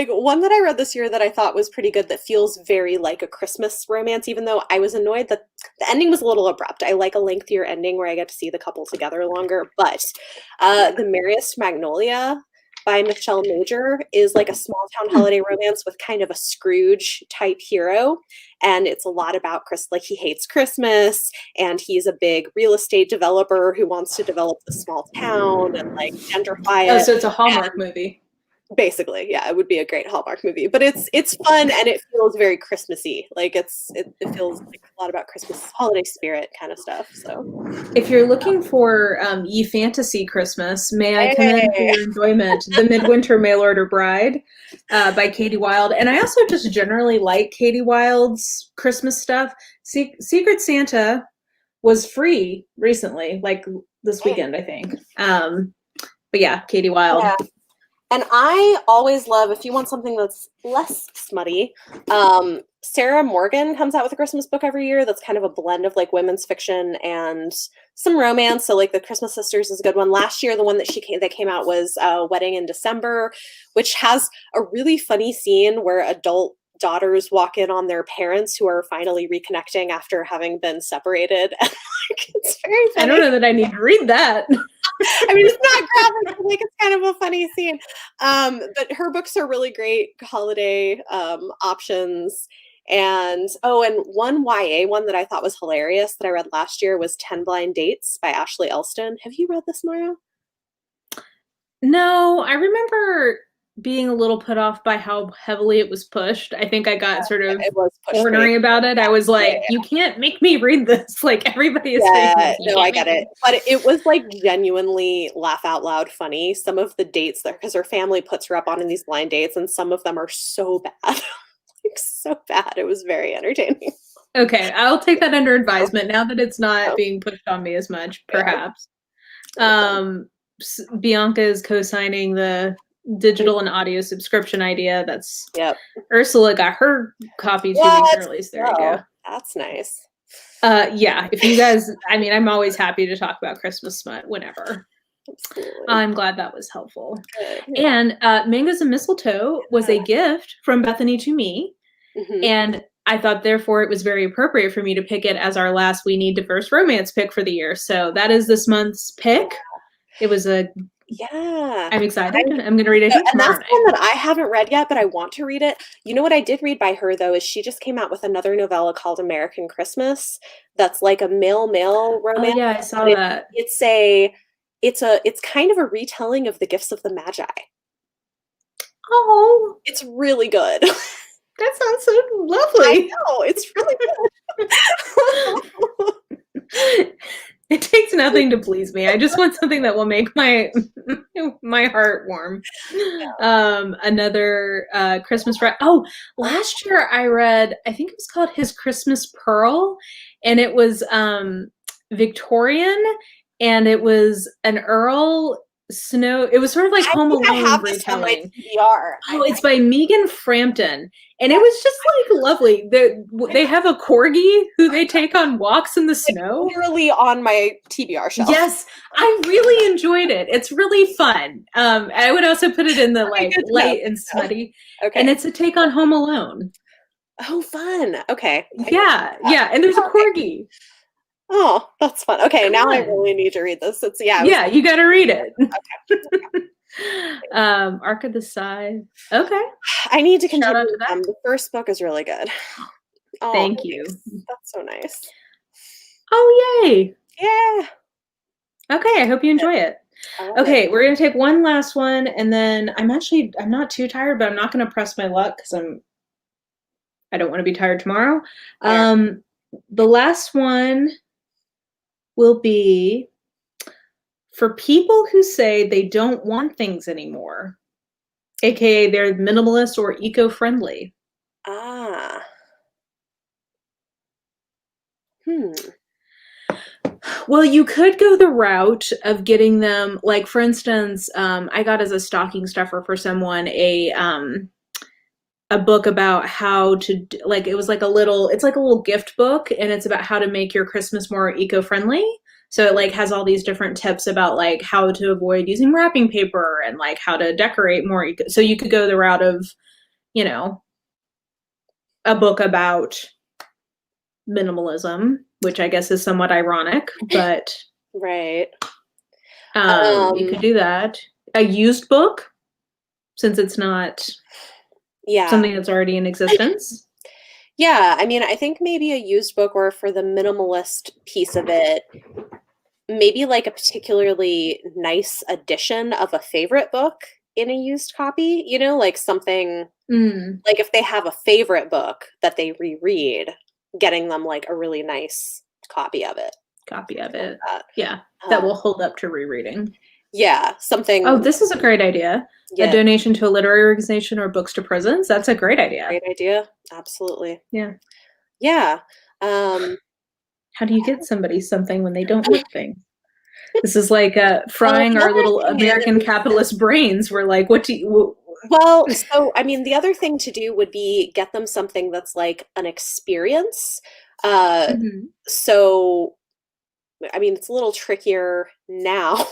[SPEAKER 2] one that I read this year that I thought was pretty good, that feels very like a Christmas romance, even though I was annoyed that the ending was a little abrupt. I like a lengthier ending where I get to see the couple together longer, but The Merriest Magnolia by Michelle Major is like a small town holiday romance with kind of a Scrooge type hero. And it's a lot about like he hates Christmas, and he's a big real estate developer who wants to develop the small town and like gentrify it.
[SPEAKER 1] Oh, so it's a Hallmark movie.
[SPEAKER 2] Basically, yeah, it would be a great Hallmark movie, but it's fun and it feels very Christmassy. Like it feels like a lot about Christmas holiday spirit kind of stuff. So,
[SPEAKER 1] if you're looking for Ye Fantasy Christmas, may I commend for your enjoyment The Midwinter Mail Order Bride by Katie Wilde. And I also just generally like Katie Wilde's Christmas stuff. Secret Santa was free recently, like this weekend, I think. But yeah, Katie Wilde.
[SPEAKER 2] Yeah. And I always love, if you want something that's less smutty, Sarah Morgan comes out with a Christmas book every year that's kind of a blend of like women's fiction and some romance. So like The Christmas Sisters is a good one. Last year, the one that came out was Wedding in December, which has a really funny scene where adult daughters walk in on their parents who are finally reconnecting after having been separated. It's very funny.
[SPEAKER 1] I don't know that I need to read that.
[SPEAKER 2] I mean, it's not graphic, but like it's kind of a funny scene. But her books are really great holiday options. And one YA one that I thought was hilarious that I read last year was 10 Blind Dates by Ashley Elston. Have you read this, Mara?
[SPEAKER 1] No, I remember being a little put off by how heavily it was pushed. I think I got sort of
[SPEAKER 2] It was pushed
[SPEAKER 1] ornery about it. I was like,
[SPEAKER 2] yeah.
[SPEAKER 1] you can't make me read this. Like, everybody is reading
[SPEAKER 2] Yeah,
[SPEAKER 1] this. You
[SPEAKER 2] no, I
[SPEAKER 1] can't
[SPEAKER 2] get
[SPEAKER 1] make
[SPEAKER 2] it.
[SPEAKER 1] me.
[SPEAKER 2] But it was like genuinely laugh out loud funny. Some of the dates there, because her family puts her up on in these blind dates, and some of them are so bad. Like so bad. It was very entertaining.
[SPEAKER 1] Okay, I'll take that under advisement now that it's not
[SPEAKER 2] Oh,
[SPEAKER 1] being pushed on me as much,
[SPEAKER 2] yeah.
[SPEAKER 1] perhaps. Bianca is co-signing the digital and audio subscription idea. That's
[SPEAKER 2] Yep.
[SPEAKER 1] Ursula got her copy 2 weeks
[SPEAKER 2] What?
[SPEAKER 1] early, so there you
[SPEAKER 2] Oh,
[SPEAKER 1] go.
[SPEAKER 2] that's nice.
[SPEAKER 1] Yeah, if you guys, I mean, I'm always happy to talk about Christmas smut whenever.
[SPEAKER 2] Absolutely.
[SPEAKER 1] I'm glad that was helpful.
[SPEAKER 2] Good.
[SPEAKER 1] And Mangoes and Mistletoe was a gift from Bethany to me.
[SPEAKER 2] Mhm.
[SPEAKER 1] And I thought, therefore, it was very appropriate for me to pick it as our last We Need Diverse Romance pick for the year. So that is this month's pick. It was a,
[SPEAKER 2] Yeah.
[SPEAKER 1] I'm excited. I'm going to read it, I think,
[SPEAKER 2] And
[SPEAKER 1] tomorrow
[SPEAKER 2] that's
[SPEAKER 1] night.
[SPEAKER 2] one that I haven't read yet, but I want to read it. You know what I did read by her, though, is she just came out with another novella called American Christmas that's like a male-male
[SPEAKER 1] Oh,
[SPEAKER 2] romance.
[SPEAKER 1] yeah, I saw
[SPEAKER 2] but
[SPEAKER 1] that.
[SPEAKER 2] it's kind of a retelling of the Gifts of the Magi.
[SPEAKER 1] Oh,
[SPEAKER 2] It's really good.
[SPEAKER 1] that sounds so
[SPEAKER 2] I
[SPEAKER 1] lovely.
[SPEAKER 2] know, it's really good.
[SPEAKER 1] It takes nothing to please me. I just want something that will make my my heart warm. Another Christmas oh, last year I read, I think it was called His Christmas Pearl, and it was Victorian, and it was an Earl Snow. It was sort of like Home
[SPEAKER 2] I think I
[SPEAKER 1] Alone
[SPEAKER 2] have this on my
[SPEAKER 1] retelling.
[SPEAKER 2] TBR.
[SPEAKER 1] Oh, it's by Megan Frampton. And it was just like lovely. They have a corgi who they take on walks in the snow.
[SPEAKER 2] Literally on my TBR shelf.
[SPEAKER 1] Yes, I really enjoyed it. It's really fun. I would also put it in the like light and smutty.
[SPEAKER 2] Okay.
[SPEAKER 1] And it's a take on Home Alone.
[SPEAKER 2] Oh, fun. Okay.
[SPEAKER 1] Yeah, yeah. And there's a corgi.
[SPEAKER 2] Oh, that's fun. Okay, now I
[SPEAKER 1] Fun.
[SPEAKER 2] really need to read this. It's
[SPEAKER 1] Yeah, you got to read it.
[SPEAKER 2] Okay.
[SPEAKER 1] Arc of the Scythe. Okay.
[SPEAKER 2] I need to
[SPEAKER 1] Shout out
[SPEAKER 2] continue.
[SPEAKER 1] to that.
[SPEAKER 2] The first book is really good. Oh,
[SPEAKER 1] Thank you.
[SPEAKER 2] That's so nice.
[SPEAKER 1] Oh, yay.
[SPEAKER 2] Yeah.
[SPEAKER 1] Okay, I hope you enjoy it. Okay, we're gonna take one last one, and then I'm not too tired, but I'm not gonna press my luck because I don't want to be tired tomorrow. The last one will be for people who say they don't want things anymore, aka they're minimalist or eco-friendly.
[SPEAKER 2] Ah.
[SPEAKER 1] Well, you could go the route of getting them, like, for instance, I got as a stocking stuffer for someone a book about how to, like, it's like a little gift book, and it's about how to make your Christmas more eco-friendly. So it like has all these different tips about like how to avoid using wrapping paper and like how to decorate more. So you could go the route of, a book about minimalism, which I guess is somewhat ironic, but
[SPEAKER 2] right.
[SPEAKER 1] You could do that. A used book, since it's not something that's already in existence.
[SPEAKER 2] Yeah, I mean, I think maybe a used book, or for the minimalist piece of it, maybe like a particularly nice edition of a favorite book in a used copy, like something like if they have a favorite book that they reread, getting them like a really nice copy of it.
[SPEAKER 1] Yeah, that will hold up to rereading.
[SPEAKER 2] Yeah, something.
[SPEAKER 1] Oh, this is a great idea. Yeah. A donation to a literary organization or books to prisons. That's a great idea.
[SPEAKER 2] Great idea. Absolutely.
[SPEAKER 1] Yeah.
[SPEAKER 2] Yeah.
[SPEAKER 1] How do you get somebody something when they don't want things? This is like frying our little American capitalist brains. We're like, what do you...
[SPEAKER 2] Well, so, I mean, the other thing to do would be get them something that's like an experience. So, I mean, it's a little trickier now,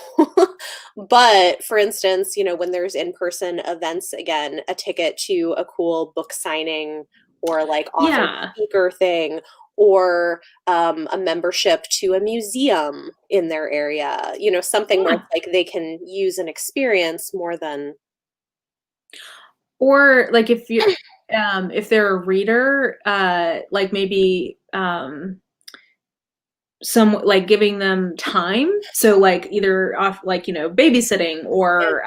[SPEAKER 2] but for instance, when there's in-person events again, a ticket to a cool book signing or like author speaker thing, or a membership to a museum in their area, something where like they can use an experience more than.
[SPEAKER 1] Or like if you, if they're a reader, like maybe some like giving them time. So like either off, like, babysitting or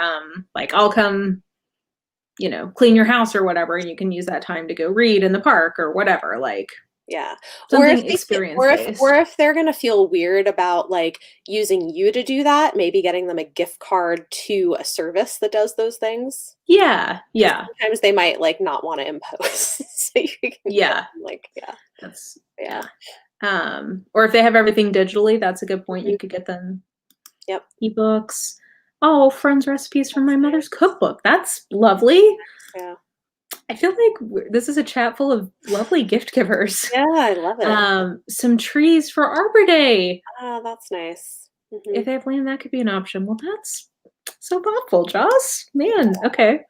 [SPEAKER 1] like I'll come you know, clean your house or whatever, and you can use that time to go read in the park or whatever, like
[SPEAKER 2] Yeah. Or
[SPEAKER 1] something
[SPEAKER 2] if
[SPEAKER 1] experience based.
[SPEAKER 2] or if they're gonna feel weird about like using you to do that, maybe getting them a gift card to a service that does those things.
[SPEAKER 1] Yeah,
[SPEAKER 2] 'Cause
[SPEAKER 1] yeah,
[SPEAKER 2] sometimes they might like not want to impose. So you can get
[SPEAKER 1] yeah.
[SPEAKER 2] them, like, yeah.
[SPEAKER 1] That's
[SPEAKER 2] Yeah.
[SPEAKER 1] yeah. Or if they have everything digitally, that's a good point.
[SPEAKER 2] Mhm.
[SPEAKER 1] You could get them
[SPEAKER 2] Yep.
[SPEAKER 1] ebooks. Oh, friends' recipes from my
[SPEAKER 2] That's
[SPEAKER 1] mother's
[SPEAKER 2] nice.
[SPEAKER 1] cookbook. That's lovely.
[SPEAKER 2] Yeah.
[SPEAKER 1] I feel like this is a chat full of lovely gift givers.
[SPEAKER 2] Yeah, I love it.
[SPEAKER 1] Some trees for Arbor Day.
[SPEAKER 2] Oh, that's nice.
[SPEAKER 1] If
[SPEAKER 2] Mhm.
[SPEAKER 1] they have land, that could be an option. Well, that's so thoughtful, Joss. Man, okay.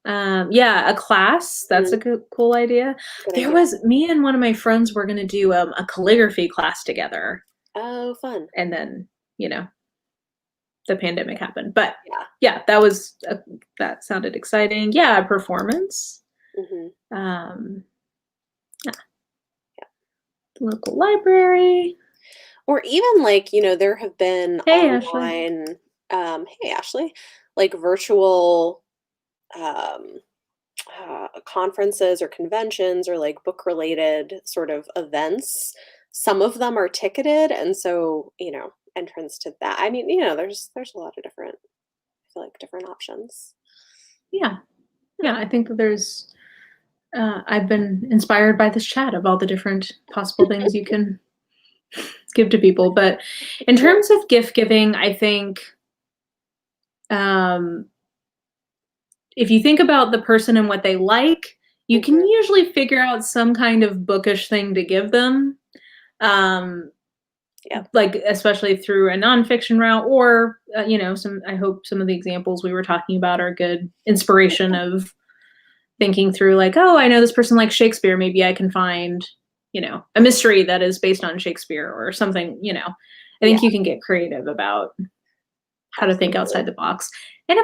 [SPEAKER 1] Yeah, a class. That's
[SPEAKER 2] Mhm.
[SPEAKER 1] a good, cool idea.
[SPEAKER 2] Good
[SPEAKER 1] There
[SPEAKER 2] idea.
[SPEAKER 1] was me and one of my friends were going to do a calligraphy class together,
[SPEAKER 2] Oh, fun.
[SPEAKER 1] and then you know the pandemic happened. But
[SPEAKER 2] Yeah.
[SPEAKER 1] yeah, that sounded exciting. Yeah, a performance.
[SPEAKER 2] Mhm.
[SPEAKER 1] Um, yeah,
[SPEAKER 2] Yeah.
[SPEAKER 1] the local library.
[SPEAKER 2] Or even like, there have been
[SPEAKER 1] Hey, Ashley.
[SPEAKER 2] online, hey Ashley, like virtual um, conferences or conventions or like book related sort of events. Some of them are ticketed, and so entrance to that. I mean, there's a lot of different, I feel like, different options.
[SPEAKER 1] Yeah, yeah. I think that there's. I've been inspired by this chat of all the different possible things you can give to people. But in
[SPEAKER 2] Cool.
[SPEAKER 1] terms of gift giving, I think um, if you think about the person and what they like, you can
[SPEAKER 2] Mhm.
[SPEAKER 1] usually figure out some kind of bookish thing to give them. Um,
[SPEAKER 2] Yep.
[SPEAKER 1] like especially through a nonfiction route, or I hope some of the examples we were talking about are good inspiration of thinking through, like, oh, I know this person likes Shakespeare, maybe I can find a mystery that is based on Shakespeare or something. I
[SPEAKER 2] Yeah,
[SPEAKER 1] think you can get creative about how to think
[SPEAKER 2] absolutely.
[SPEAKER 1] outside the box. And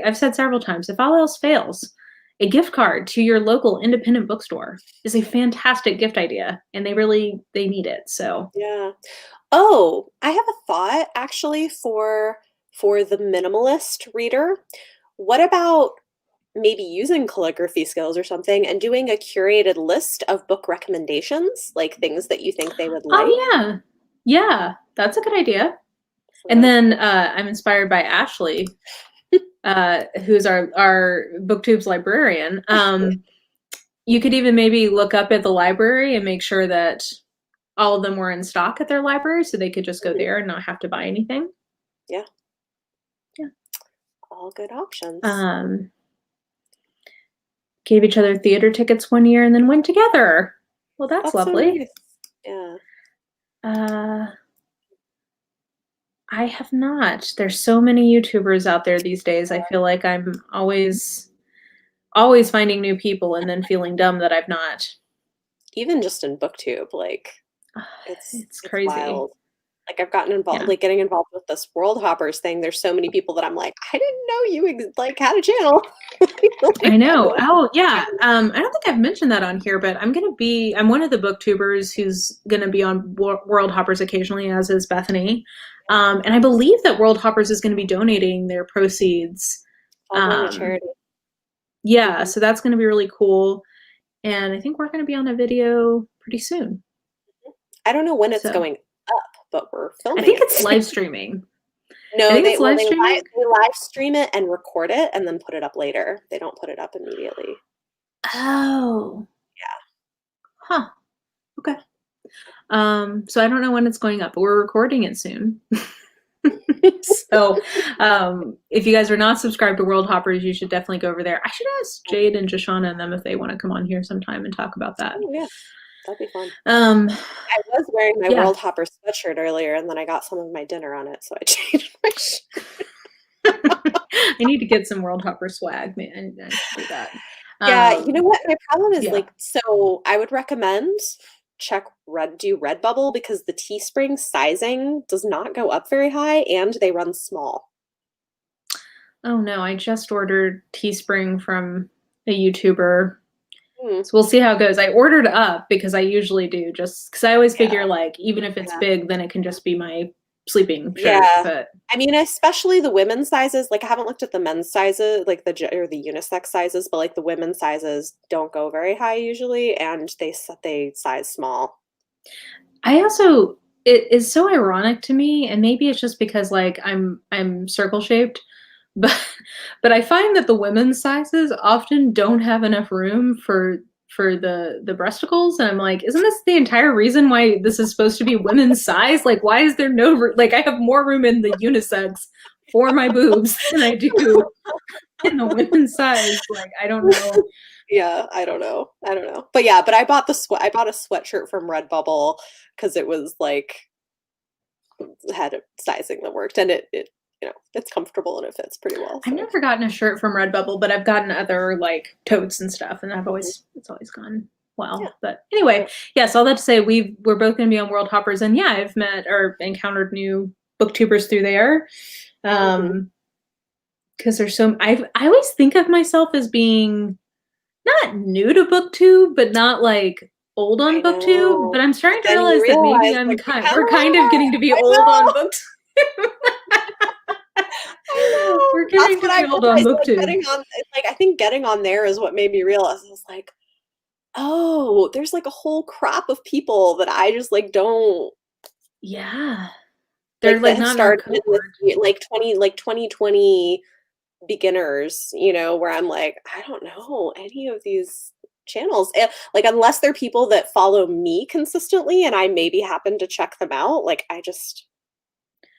[SPEAKER 1] I've said several times, if all else fails, a gift card to your local independent bookstore is a fantastic gift idea, and they need it. So
[SPEAKER 2] Yeah. Oh, I have a thought actually for the minimalist reader. What about maybe using calligraphy skills or something and doing a curated list of book recommendations, like things that you think they would like?
[SPEAKER 1] oh yeah, yeah, that's a good idea.
[SPEAKER 2] So
[SPEAKER 1] And
[SPEAKER 2] that
[SPEAKER 1] then I'm inspired by Ashley, who's our Booktube's librarian. You could even maybe look up at the library and make sure that all of them were in stock at their library, so they could just go
[SPEAKER 2] Mhm.
[SPEAKER 1] there and not have to buy anything.
[SPEAKER 2] Yeah,
[SPEAKER 1] Yeah.
[SPEAKER 2] all good options.
[SPEAKER 1] Um, Gave each other theater tickets one year and then went together. Well, that's
[SPEAKER 2] That's so
[SPEAKER 1] lovely.
[SPEAKER 2] nice. Yeah.
[SPEAKER 1] Uh, I have not. There's so many YouTubers out there these days. I feel like I'm always finding new people and then feeling dumb that I've not.
[SPEAKER 2] Even just in Booktube, like
[SPEAKER 1] It's
[SPEAKER 2] it's
[SPEAKER 1] crazy.
[SPEAKER 2] wild. Like I've gotten involved,
[SPEAKER 1] Yeah.
[SPEAKER 2] like getting involved with this World Hoppers thing. There's so many people that I'm like, I didn't know you like had a channel.
[SPEAKER 1] I
[SPEAKER 2] Like,
[SPEAKER 1] know. Oh, yeah. I don't think I've mentioned that on here, but I'm one of the booktubers who's gonna be on World Hoppers occasionally, as is Bethany. And I believe that World Hoppers is gonna be donating their proceeds.
[SPEAKER 2] all going to
[SPEAKER 1] Um,
[SPEAKER 2] charity.
[SPEAKER 1] yeah,
[SPEAKER 2] Mhm.
[SPEAKER 1] so that's gonna be really cool. And I think we're gonna be on a video pretty soon.
[SPEAKER 2] I don't know when it's
[SPEAKER 1] So
[SPEAKER 2] going up, but we're
[SPEAKER 1] I
[SPEAKER 2] filming
[SPEAKER 1] think
[SPEAKER 2] it.
[SPEAKER 1] it's live streaming. I
[SPEAKER 2] No,
[SPEAKER 1] think it's live streaming.
[SPEAKER 2] they live stream it and record it and then put it up later. They don't put it up immediately.
[SPEAKER 1] Oh,
[SPEAKER 2] Yeah.
[SPEAKER 1] huh. Okay. So I don't know when it's going up, but we're recording it soon. So if you guys are not subscribed to World Hoppers, you should definitely go over there. I should ask Jade and Jashana and them if they want to come on here sometime and talk about that.
[SPEAKER 2] Oh, yeah. That'd be fun.
[SPEAKER 1] Um,
[SPEAKER 2] I was wearing my
[SPEAKER 1] yeah.
[SPEAKER 2] World Hopper sweatshirt earlier, and then I got some of my dinner on it, so I changed my shirt.
[SPEAKER 1] I need to get some World Hopper swag, man. I should do that.
[SPEAKER 2] Yeah, you know what? My problem is
[SPEAKER 1] Yeah.
[SPEAKER 2] like, so I would recommend do Redbubble because the Teespring sizing does not go up very high and they run small.
[SPEAKER 1] Oh no, I just ordered Teespring from a YouTuber.
[SPEAKER 2] Hmm.
[SPEAKER 1] So we'll see how it goes. I ordered up because I usually do, just because I always
[SPEAKER 2] Yeah,
[SPEAKER 1] figure, like, even if it's
[SPEAKER 2] yeah,
[SPEAKER 1] big, then it can just be my sleeping shirt.
[SPEAKER 2] Yeah.
[SPEAKER 1] But
[SPEAKER 2] I mean, especially the women's sizes. Like, I haven't looked at the men's sizes, like the unisex sizes, but like the women's sizes don't go very high usually, and they size small.
[SPEAKER 1] I also, it is so ironic to me, and maybe it's just because like I'm circle shaped, but I find that the women's sizes often don't have enough room for the breasticles, and I'm like, isn't this the entire reason why this is supposed to be women's size? Like, why is there no like I have more room in the unisex for my boobs than I do in the women's size? Like, I don't know.
[SPEAKER 2] Yeah, I don't know. But yeah, but I bought I bought a sweatshirt from Redbubble because it was like had a sizing that worked, and it it's comfortable and it fits pretty well.
[SPEAKER 1] I've never gotten a shirt from Redbubble, but I've gotten other like totes and stuff, and it's always gone well. Yeah. But anyway, yes, all that to say, we're both going to be on World Hoppers, and yeah, I've met or encountered new booktubers through there. Because there's so I always think of myself as being not new to Booktube, but not like old on Booktube. But I'm starting to realize that maybe we're kind of getting to be old on Booktube. We're getting to be old on Booktube.
[SPEAKER 2] I think getting on there is what made me realize. I was like, oh, there's like a whole crop of people that I just like don't.
[SPEAKER 1] Yeah, they're like not
[SPEAKER 2] started like 2020 beginners, where I'm like, I don't know any of these channels, like unless they're people that follow me consistently and I maybe happen to check them out. Like I just,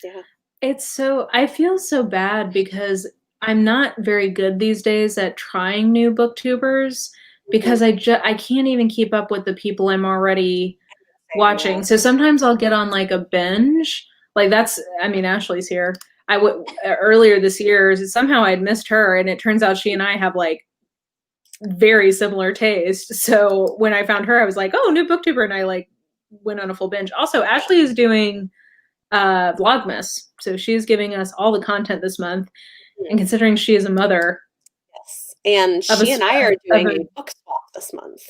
[SPEAKER 2] yeah.
[SPEAKER 1] I feel so bad because I'm not very good these days at trying new booktubers because I can't even keep up with the people I'm already watching. So sometimes I'll get on like a binge. Like Ashley's here. Earlier this year, somehow I'd missed her, and it turns out she and I have like very similar taste. So when I found her, I was like, oh, new booktuber, and I like went on a full binge. Also, Ashley is doing Vlogmas, so she's giving us all the content this month. And considering she is a mother,
[SPEAKER 2] yes, and she and I are doing a book swap this month.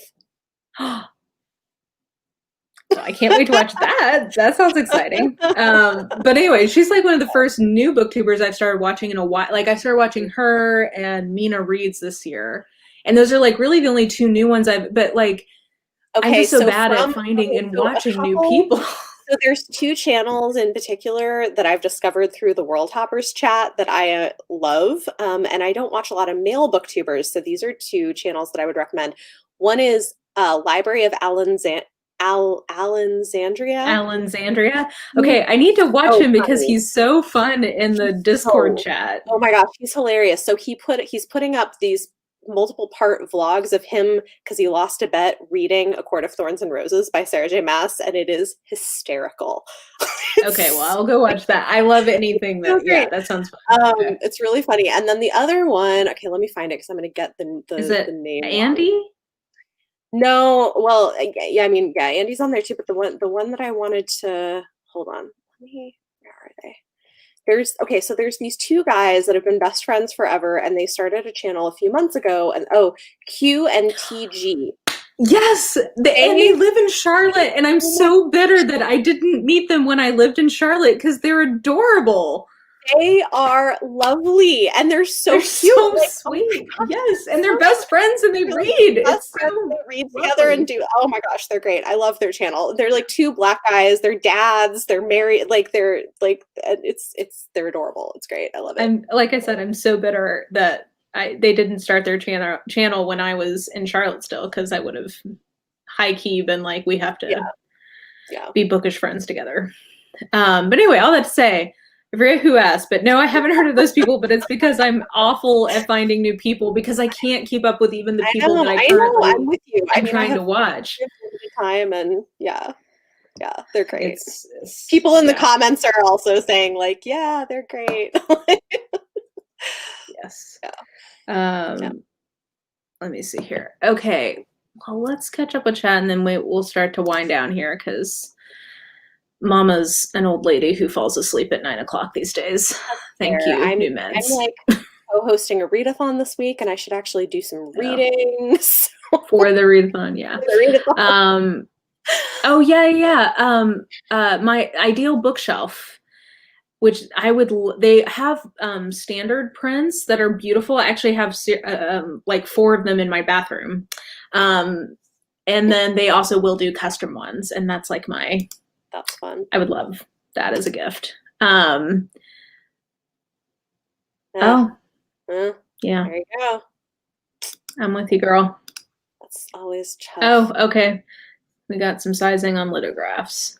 [SPEAKER 1] So I can't wait to watch that. That sounds exciting. But anyway, she's like one of the first new booktubers I've started watching in a while. Like I started watching her and Mina Reads this year, and those are like really the only two new ones but like I'm just so bad at finding and watching new people.
[SPEAKER 2] So there's two channels in particular that I've discovered through the World Hoppers chat that I love, and I don't watch a lot of male booktubers, so these are two channels that I would recommend. One is Library of Alexandria.
[SPEAKER 1] Okay, I need to watch him because he's so fun in the Discord chat.
[SPEAKER 2] Oh my gosh, he's hilarious. So he's putting up these multiple part vlogs of him because he lost a bet reading A Court of Thorns and Roses by Sarah J. Maas, and it is hysterical.
[SPEAKER 1] Okay, well, I'll go watch that. I love anything that sounds fun. Okay.
[SPEAKER 2] It's really funny. And then the other one, okay, let me find it because I'm going to get the name.
[SPEAKER 1] Andy?
[SPEAKER 2] Wrong. No, well, yeah, I mean, yeah, Andy's on there too, but the one that I wanted to hold on. Where are they? So there's these two guys that have been best friends forever, and they started a channel a few months ago, and Q and TG.
[SPEAKER 1] Yes, they live in Charlotte, and I'm so bitter that I didn't meet them when I lived in Charlotte because they're adorable.
[SPEAKER 2] They are lovely, and they're so cute.
[SPEAKER 1] So sweet. Oh yes, and they're best friends, and they read.
[SPEAKER 2] They read together and do. Oh my gosh, they're great. I love their channel. They're like two Black guys. They're dads. They're married. Like they're adorable. It's great. I love it.
[SPEAKER 1] And like I said, I'm so bitter that they didn't start their channel when I was in Charlotte still, because I would have high key been like, we have to be bookish friends together. But anyway, all that to say. I forget who asked, but no, I haven't heard of those people, but it's because I'm awful at finding new people because I can't keep up with even the people that I currently
[SPEAKER 2] I'm with you.
[SPEAKER 1] I'm trying to watch.
[SPEAKER 2] Time and yeah, they're great. People in the comments are also saying like, yeah, they're great.
[SPEAKER 1] Yes. Yeah. Let me see here. Okay, well, let's catch up with chat and then we'll start to wind down here because Mama's an old lady who falls asleep at 9 o'clock these days. Thank you, new meds.
[SPEAKER 2] I'm like co-hosting a readathon this week, and I should actually do some readings
[SPEAKER 1] for the readathon. Yeah. My ideal bookshelf which they have standard prints that are beautiful. I actually have like 4 of them in my bathroom. And then they also will do custom ones, and that's like
[SPEAKER 2] that's fun.
[SPEAKER 1] I would love that as a gift.
[SPEAKER 2] Yeah.
[SPEAKER 1] Yeah.
[SPEAKER 2] There you go.
[SPEAKER 1] I'm with you, girl.
[SPEAKER 2] That's always tough.
[SPEAKER 1] Oh, okay. We got some sizing on lithographs.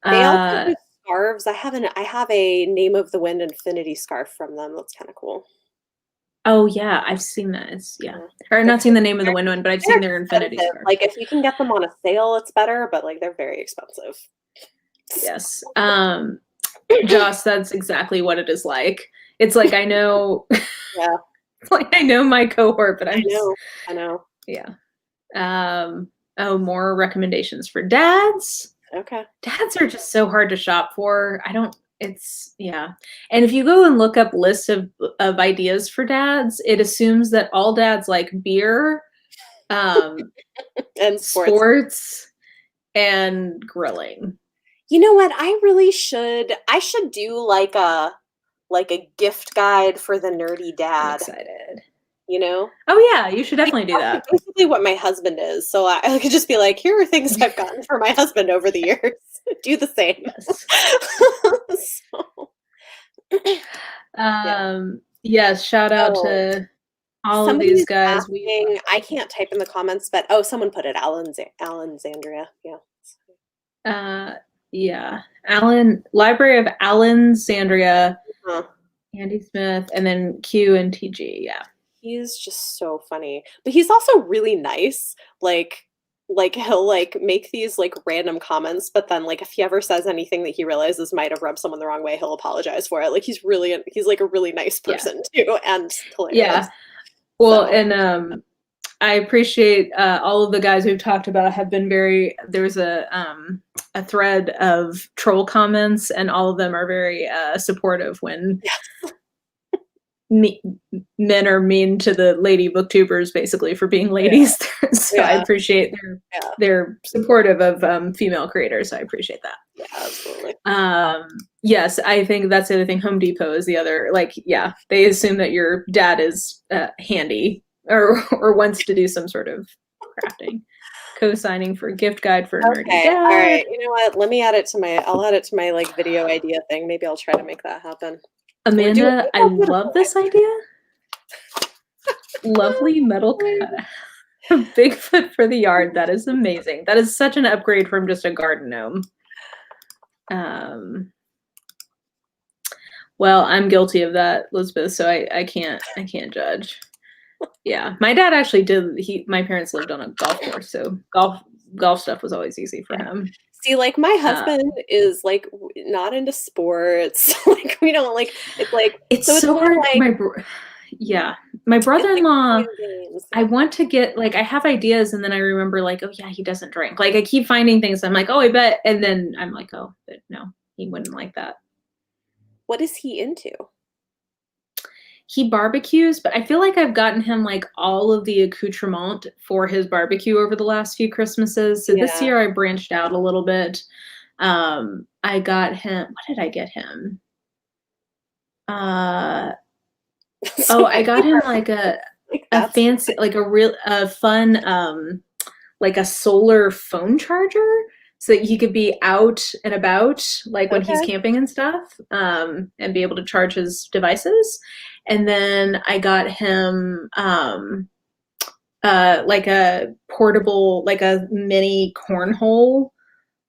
[SPEAKER 2] They also do scarves. I have a Name of the Wind infinity scarf from them. That's kind of cool.
[SPEAKER 1] Oh yeah, I've seen that. Or not seen the Name of the Wind one, but I've seen their infinity scarf.
[SPEAKER 2] Like if you can get them on a sale, it's better, but like they're very expensive.
[SPEAKER 1] Yes. Joss, that's exactly what it is like. It's like I know
[SPEAKER 2] yeah.
[SPEAKER 1] Like I know my cohort, but I
[SPEAKER 2] know.
[SPEAKER 1] Yeah. Oh, more recommendations for dads.
[SPEAKER 2] Okay.
[SPEAKER 1] Dads are just so hard to shop for. And if you go and look up lists of ideas for dads, it assumes that all dads like beer,
[SPEAKER 2] and
[SPEAKER 1] sports and grilling.
[SPEAKER 2] You know what? I should do like a gift guide for the nerdy dad.
[SPEAKER 1] I'm excited.
[SPEAKER 2] You know?
[SPEAKER 1] Oh yeah, you should definitely do that.
[SPEAKER 2] Basically what my husband is. So I could just be like, here are things I've gotten for my husband over the years. Do the same.
[SPEAKER 1] Yes. Yes, shout out to all of these guys.
[SPEAKER 2] I can't type in the comments, but someone put it. Alexandria. Yeah.
[SPEAKER 1] Yeah. Library of Alexandria, Andy Smith, and then Q and TG. Yeah.
[SPEAKER 2] He's just so funny, but he's also really nice. Like he'll like make these like random comments, but then like if he ever says anything that he realizes might have rubbed someone the wrong way, he'll apologize for it. Like he's like a really nice person too, and hilarious.
[SPEAKER 1] Yeah. Well, and I appreciate all of the guys we've talked about have been there's a thread of troll comments, and all of them are very supportive when men are mean to the lady booktubers basically for being ladies. So I appreciate they're supportive of female creators. I appreciate that.
[SPEAKER 2] Yeah, absolutely.
[SPEAKER 1] Yes, I think that's the other thing. Home Depot is the other, they assume that your dad is handy or wants to do some sort of crafting. Co-signing for gift guide for nerdy dad.
[SPEAKER 2] All right. You know what? I'll add it to my like video idea thing. Maybe I'll try to make that happen.
[SPEAKER 1] Amanda, I love this idea. Lovely metal cut. Bigfoot for the yard. That is amazing. That is such an upgrade from just a garden gnome. Well, I'm guilty of that, Elizabeth, so I can't judge. Yeah. My dad actually my parents lived on a golf course, so golf stuff was always easy for him.
[SPEAKER 2] See, like my husband is like not into sports. Like we don't like
[SPEAKER 1] it's so hard. Like, my brother-in-law, like I want to get I have ideas, and then I remember oh yeah, he doesn't drink. Like I keep finding things. I'm like, oh, I bet, and then I'm like, oh, but no, he wouldn't like that.
[SPEAKER 2] What is he into?
[SPEAKER 1] He barbecues, but I feel like I've gotten him all of the accoutrement for his barbecue over the last few Christmases. So this year I branched out a little bit. I got him, what did I get him? I got him a fancy, a fun, a solar phone charger, so that he could be out and about, when he's camping and stuff, and be able to charge his devices. And then I got him a portable, a mini cornhole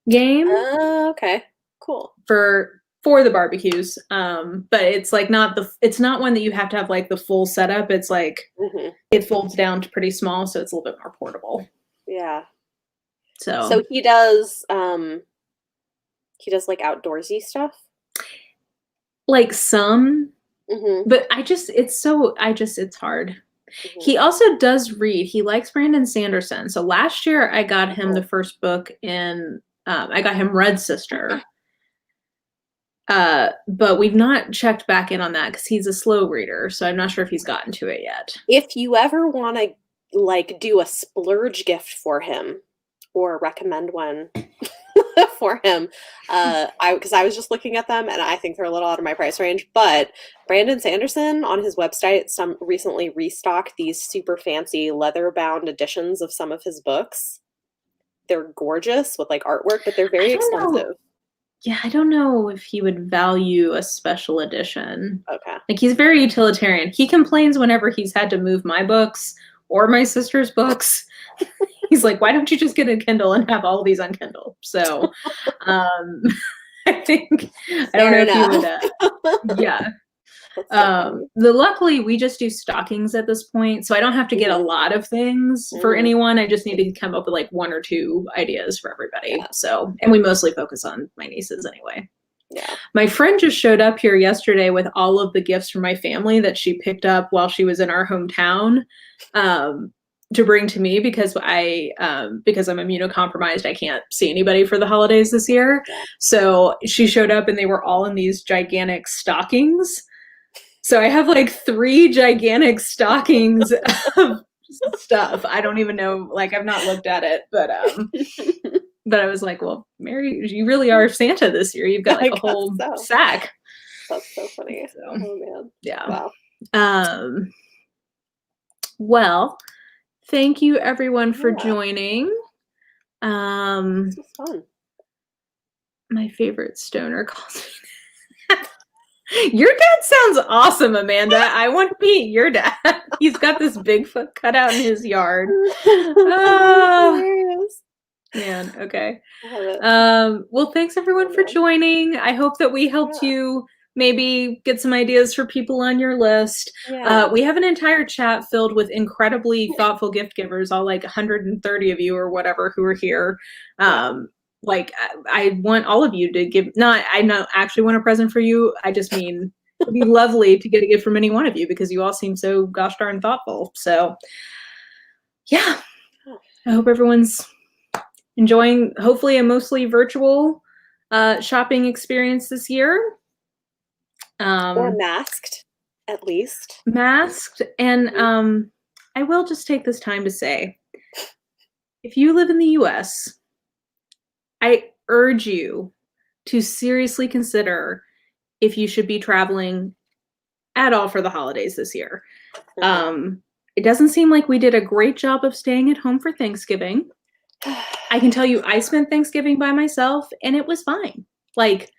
[SPEAKER 1] game.
[SPEAKER 2] Okay, cool.
[SPEAKER 1] For the barbecues, but it's it's not one that you have to have the full setup. It's it folds down to pretty small, so it's a little bit more portable.
[SPEAKER 2] Yeah.
[SPEAKER 1] So
[SPEAKER 2] he does outdoorsy stuff.
[SPEAKER 1] Some. Mm-hmm. But it's hard. Mm-hmm. He also does read. He likes Brandon Sanderson. So last year I got him the first book I got him Red Sister. But we've not checked back in on that because he's a slow reader. So I'm not sure if he's gotten to it yet.
[SPEAKER 2] If you ever want to do a splurge gift for him or recommend one, for him. Because I was just looking at them and I think they're a little out of my price range. But Brandon Sanderson on his website recently restocked these super fancy leather-bound editions of some of his books. They're gorgeous with like artwork, but they're very expensive.
[SPEAKER 1] Yeah, I don't know if he would value a special edition.
[SPEAKER 2] Okay.
[SPEAKER 1] Like, he's very utilitarian. He complains whenever he's had to move my books or my sister's books. He's like, why don't you just get a Kindle and have all these on Kindle? So I think, I don't know if he would, yeah. Luckily, we just do stockings at this point, so I don't have to get a lot of things for anyone. I just need to come up with like 1 or 2 ideas for everybody. Yeah. So, and we mostly focus on my nieces anyway. Yeah. My friend just showed up here yesterday with all of the gifts from my family that she picked up while she was in our hometown to bring to me because I'm immunocompromised. I can't see anybody for the holidays this year. So she showed up and they were all in these gigantic stockings. So I have like 3 gigantic stockings of stuff. I don't even know, like, I've not looked at it, but I was like, well, Mary, you really are Santa this year. You've got like a whole sack.
[SPEAKER 2] That's so funny. So, oh man.
[SPEAKER 1] Yeah. Wow. Well, thank you everyone for joining. This
[SPEAKER 2] was fun.
[SPEAKER 1] My favorite stoner calls me. Your dad sounds awesome, Amanda. I want to be your dad. He's got this Bigfoot cut out in his yard. Oh, man, okay. Well, thanks everyone for joining. I hope that we helped you maybe get some ideas for people on your list. We have an entire chat filled with incredibly thoughtful gift givers, all like 130 of you or whatever who are here. Like, I want all of you to give, I don't actually want a present for you. I just mean, it'd be lovely to get a gift from any one of you because you all seem so gosh darn thoughtful. So, yeah, I hope everyone's enjoying, hopefully, a mostly virtual shopping experience this year.
[SPEAKER 2] Or masked, at least.
[SPEAKER 1] Masked. And I will just take this time to say, if you live in the US, I urge you to seriously consider if you should be traveling at all for the holidays this year. It doesn't seem like we did a great job of staying at home for Thanksgiving. I can tell you, I spent Thanksgiving by myself and it was fine. Like,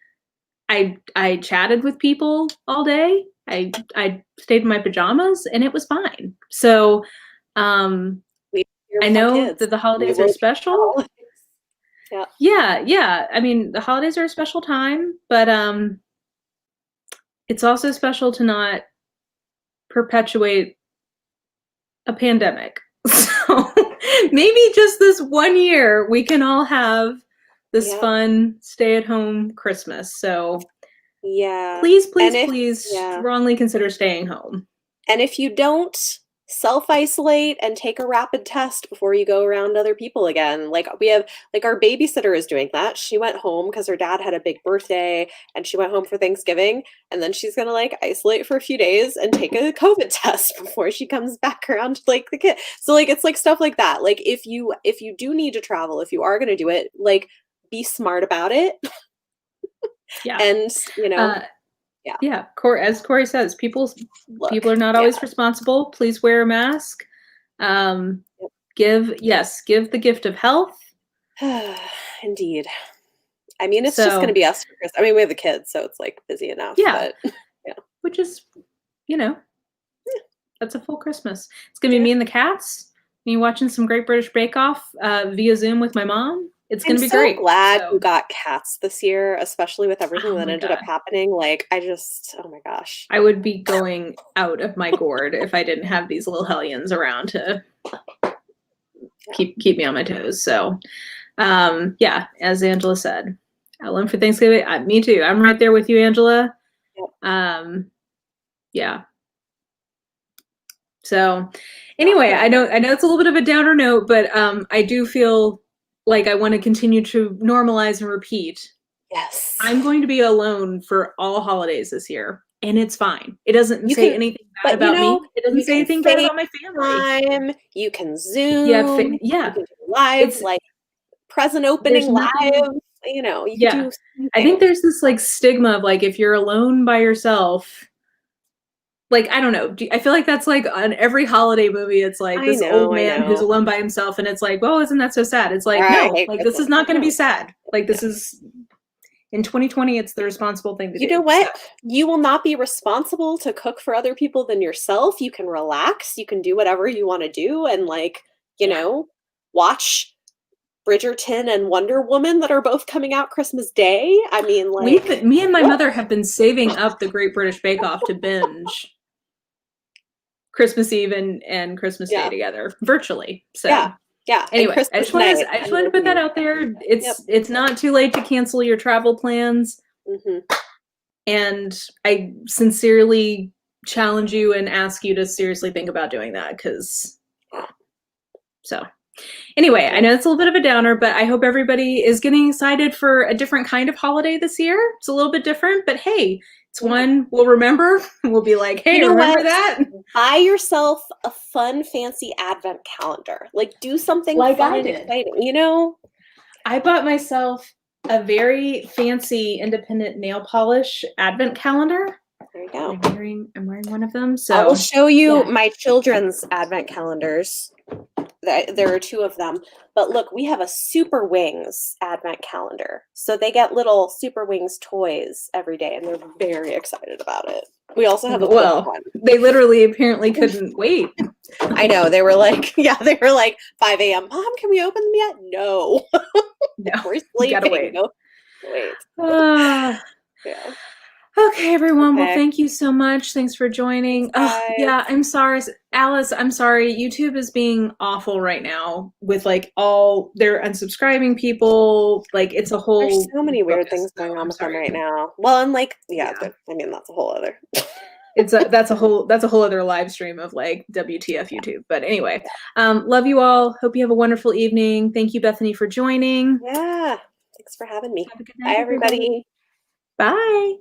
[SPEAKER 1] I chatted with people all day. I stayed in my pajamas and it was fine. So I know that the holidays are special. Yeah. I mean, the holidays are a special time, but it's also special to not perpetuate a pandemic. So maybe just this one year we can all have this fun stay-at-home Christmas. So please strongly consider staying home.
[SPEAKER 2] And if you don't, self-isolate and take a rapid test before you go around other people again. Like, we have, like, our babysitter is doing that. She went home because her dad had a big birthday and she went home for Thanksgiving, and then she's gonna like isolate for a few days and take a COVID test before she comes back around to like the kid. So like, it's like stuff like that. Like, if you do need to travel, if you are gonna do it, like, be smart about it. And
[SPEAKER 1] as Corey says, people are not always responsible. Please wear a mask. Give the gift of health.
[SPEAKER 2] Indeed. I mean, it's just going to be us for Christmas. I mean, we have the kids, so it's like busy enough. But,
[SPEAKER 1] which is, that's a full Christmas. It's going to be me and the cats. Me watching some Great British Bake Off via Zoom with my mom. It's going to be great.
[SPEAKER 2] I'm so glad you got cats this year, especially with everything that ended up happening. Like, oh my gosh.
[SPEAKER 1] I would be going out of my gourd if I didn't have these little hellions around to keep me on my toes. So, as Angela said, Ellen for Thanksgiving. Me too. I'm right there with you, Angela. So, anyway, I know it's a little bit of a downer note, but I do feel like I want to continue to normalize and repeat.
[SPEAKER 2] Yes.
[SPEAKER 1] I'm going to be alone for all holidays this year, and it's fine. It doesn't say anything bad about me. It doesn't say anything bad about my family.
[SPEAKER 2] You can Zoom.
[SPEAKER 1] Yeah.
[SPEAKER 2] You can do live, like present opening live. You know, you could
[SPEAKER 1] Yeah.
[SPEAKER 2] do
[SPEAKER 1] I think
[SPEAKER 2] something.
[SPEAKER 1] there's this like stigma of like if you're alone by yourself, like I don't know. I feel like that's like on every holiday movie. It's like
[SPEAKER 2] I
[SPEAKER 1] this old
[SPEAKER 2] know, I
[SPEAKER 1] man who's
[SPEAKER 2] know.
[SPEAKER 1] alone by himself, and it's like, well, isn't that so sad? It's like,
[SPEAKER 2] I
[SPEAKER 1] no,
[SPEAKER 2] hate
[SPEAKER 1] like this is
[SPEAKER 2] Christmas.
[SPEAKER 1] not going to
[SPEAKER 2] No.
[SPEAKER 1] be sad. Like this
[SPEAKER 2] Yeah.
[SPEAKER 1] is in 2020, it's the responsible thing to
[SPEAKER 2] You
[SPEAKER 1] do.
[SPEAKER 2] know what?
[SPEAKER 1] So.
[SPEAKER 2] You will not be responsible to cook for other people than yourself. You can relax. You can do whatever you want to do and like, you
[SPEAKER 1] Yeah.
[SPEAKER 2] know, watch Bridgerton and Wonder Woman that are both coming out Christmas Day. I mean, like,
[SPEAKER 1] Me and my mother have been saving up the Great British Bake Off to binge Christmas Eve and Christmas Day
[SPEAKER 2] yeah,
[SPEAKER 1] together virtually. So
[SPEAKER 2] yeah, yeah. And
[SPEAKER 1] anyway,
[SPEAKER 2] Christmas night.
[SPEAKER 1] I just wanted to put that out there.
[SPEAKER 2] Yep.
[SPEAKER 1] It's not too late to cancel your travel plans.
[SPEAKER 2] Mm-hmm.
[SPEAKER 1] And I sincerely challenge you and ask you to seriously think about doing that because so anyway, I know it's a little bit of a downer, but I hope everybody is getting excited for a different kind of holiday this year. It's a little bit different, but hey, it's one we'll remember. We'll be like, hey,
[SPEAKER 2] You know
[SPEAKER 1] remember
[SPEAKER 2] what?
[SPEAKER 1] that?
[SPEAKER 2] Buy yourself a fun, fancy advent calendar. Like, do something
[SPEAKER 1] Like
[SPEAKER 2] fun
[SPEAKER 1] I
[SPEAKER 2] and
[SPEAKER 1] did.
[SPEAKER 2] exciting, you know?
[SPEAKER 1] I bought myself a very fancy independent nail polish advent calendar.
[SPEAKER 2] There you go.
[SPEAKER 1] I'm wearing one of them. So
[SPEAKER 2] I will show you
[SPEAKER 1] yeah.
[SPEAKER 2] my children's advent calendars. There are two of them. But look, we have a Super Wings advent calendar. So they get little Super Wings toys every day, and they're very excited about it. We also have a one.
[SPEAKER 1] They literally apparently couldn't wait.
[SPEAKER 2] I know. They were like, yeah, they were like 5 a.m. Mom, can we open them yet? No.
[SPEAKER 1] No,
[SPEAKER 2] we're sleeping.
[SPEAKER 1] Gotta wait.
[SPEAKER 2] No, wait.
[SPEAKER 1] Yeah. Okay, everyone.
[SPEAKER 2] Okay.
[SPEAKER 1] Well, thank you so much. Thanks for joining. Yeah, I'm sorry, Alice. I'm sorry. YouTube is being awful right now with like all they're unsubscribing people. Like it's a whole.
[SPEAKER 2] There's so many weird things going on with them right now. Well, and like, yeah. I mean, that's a whole other.
[SPEAKER 1] That's a whole other live stream of like WTF YouTube. But anyway, love you all. Hope you have a wonderful evening. Thank you, Bethany, for joining.
[SPEAKER 2] Yeah. Thanks for having me.
[SPEAKER 1] Have a good night,
[SPEAKER 2] Bye, everybody.
[SPEAKER 1] Bye.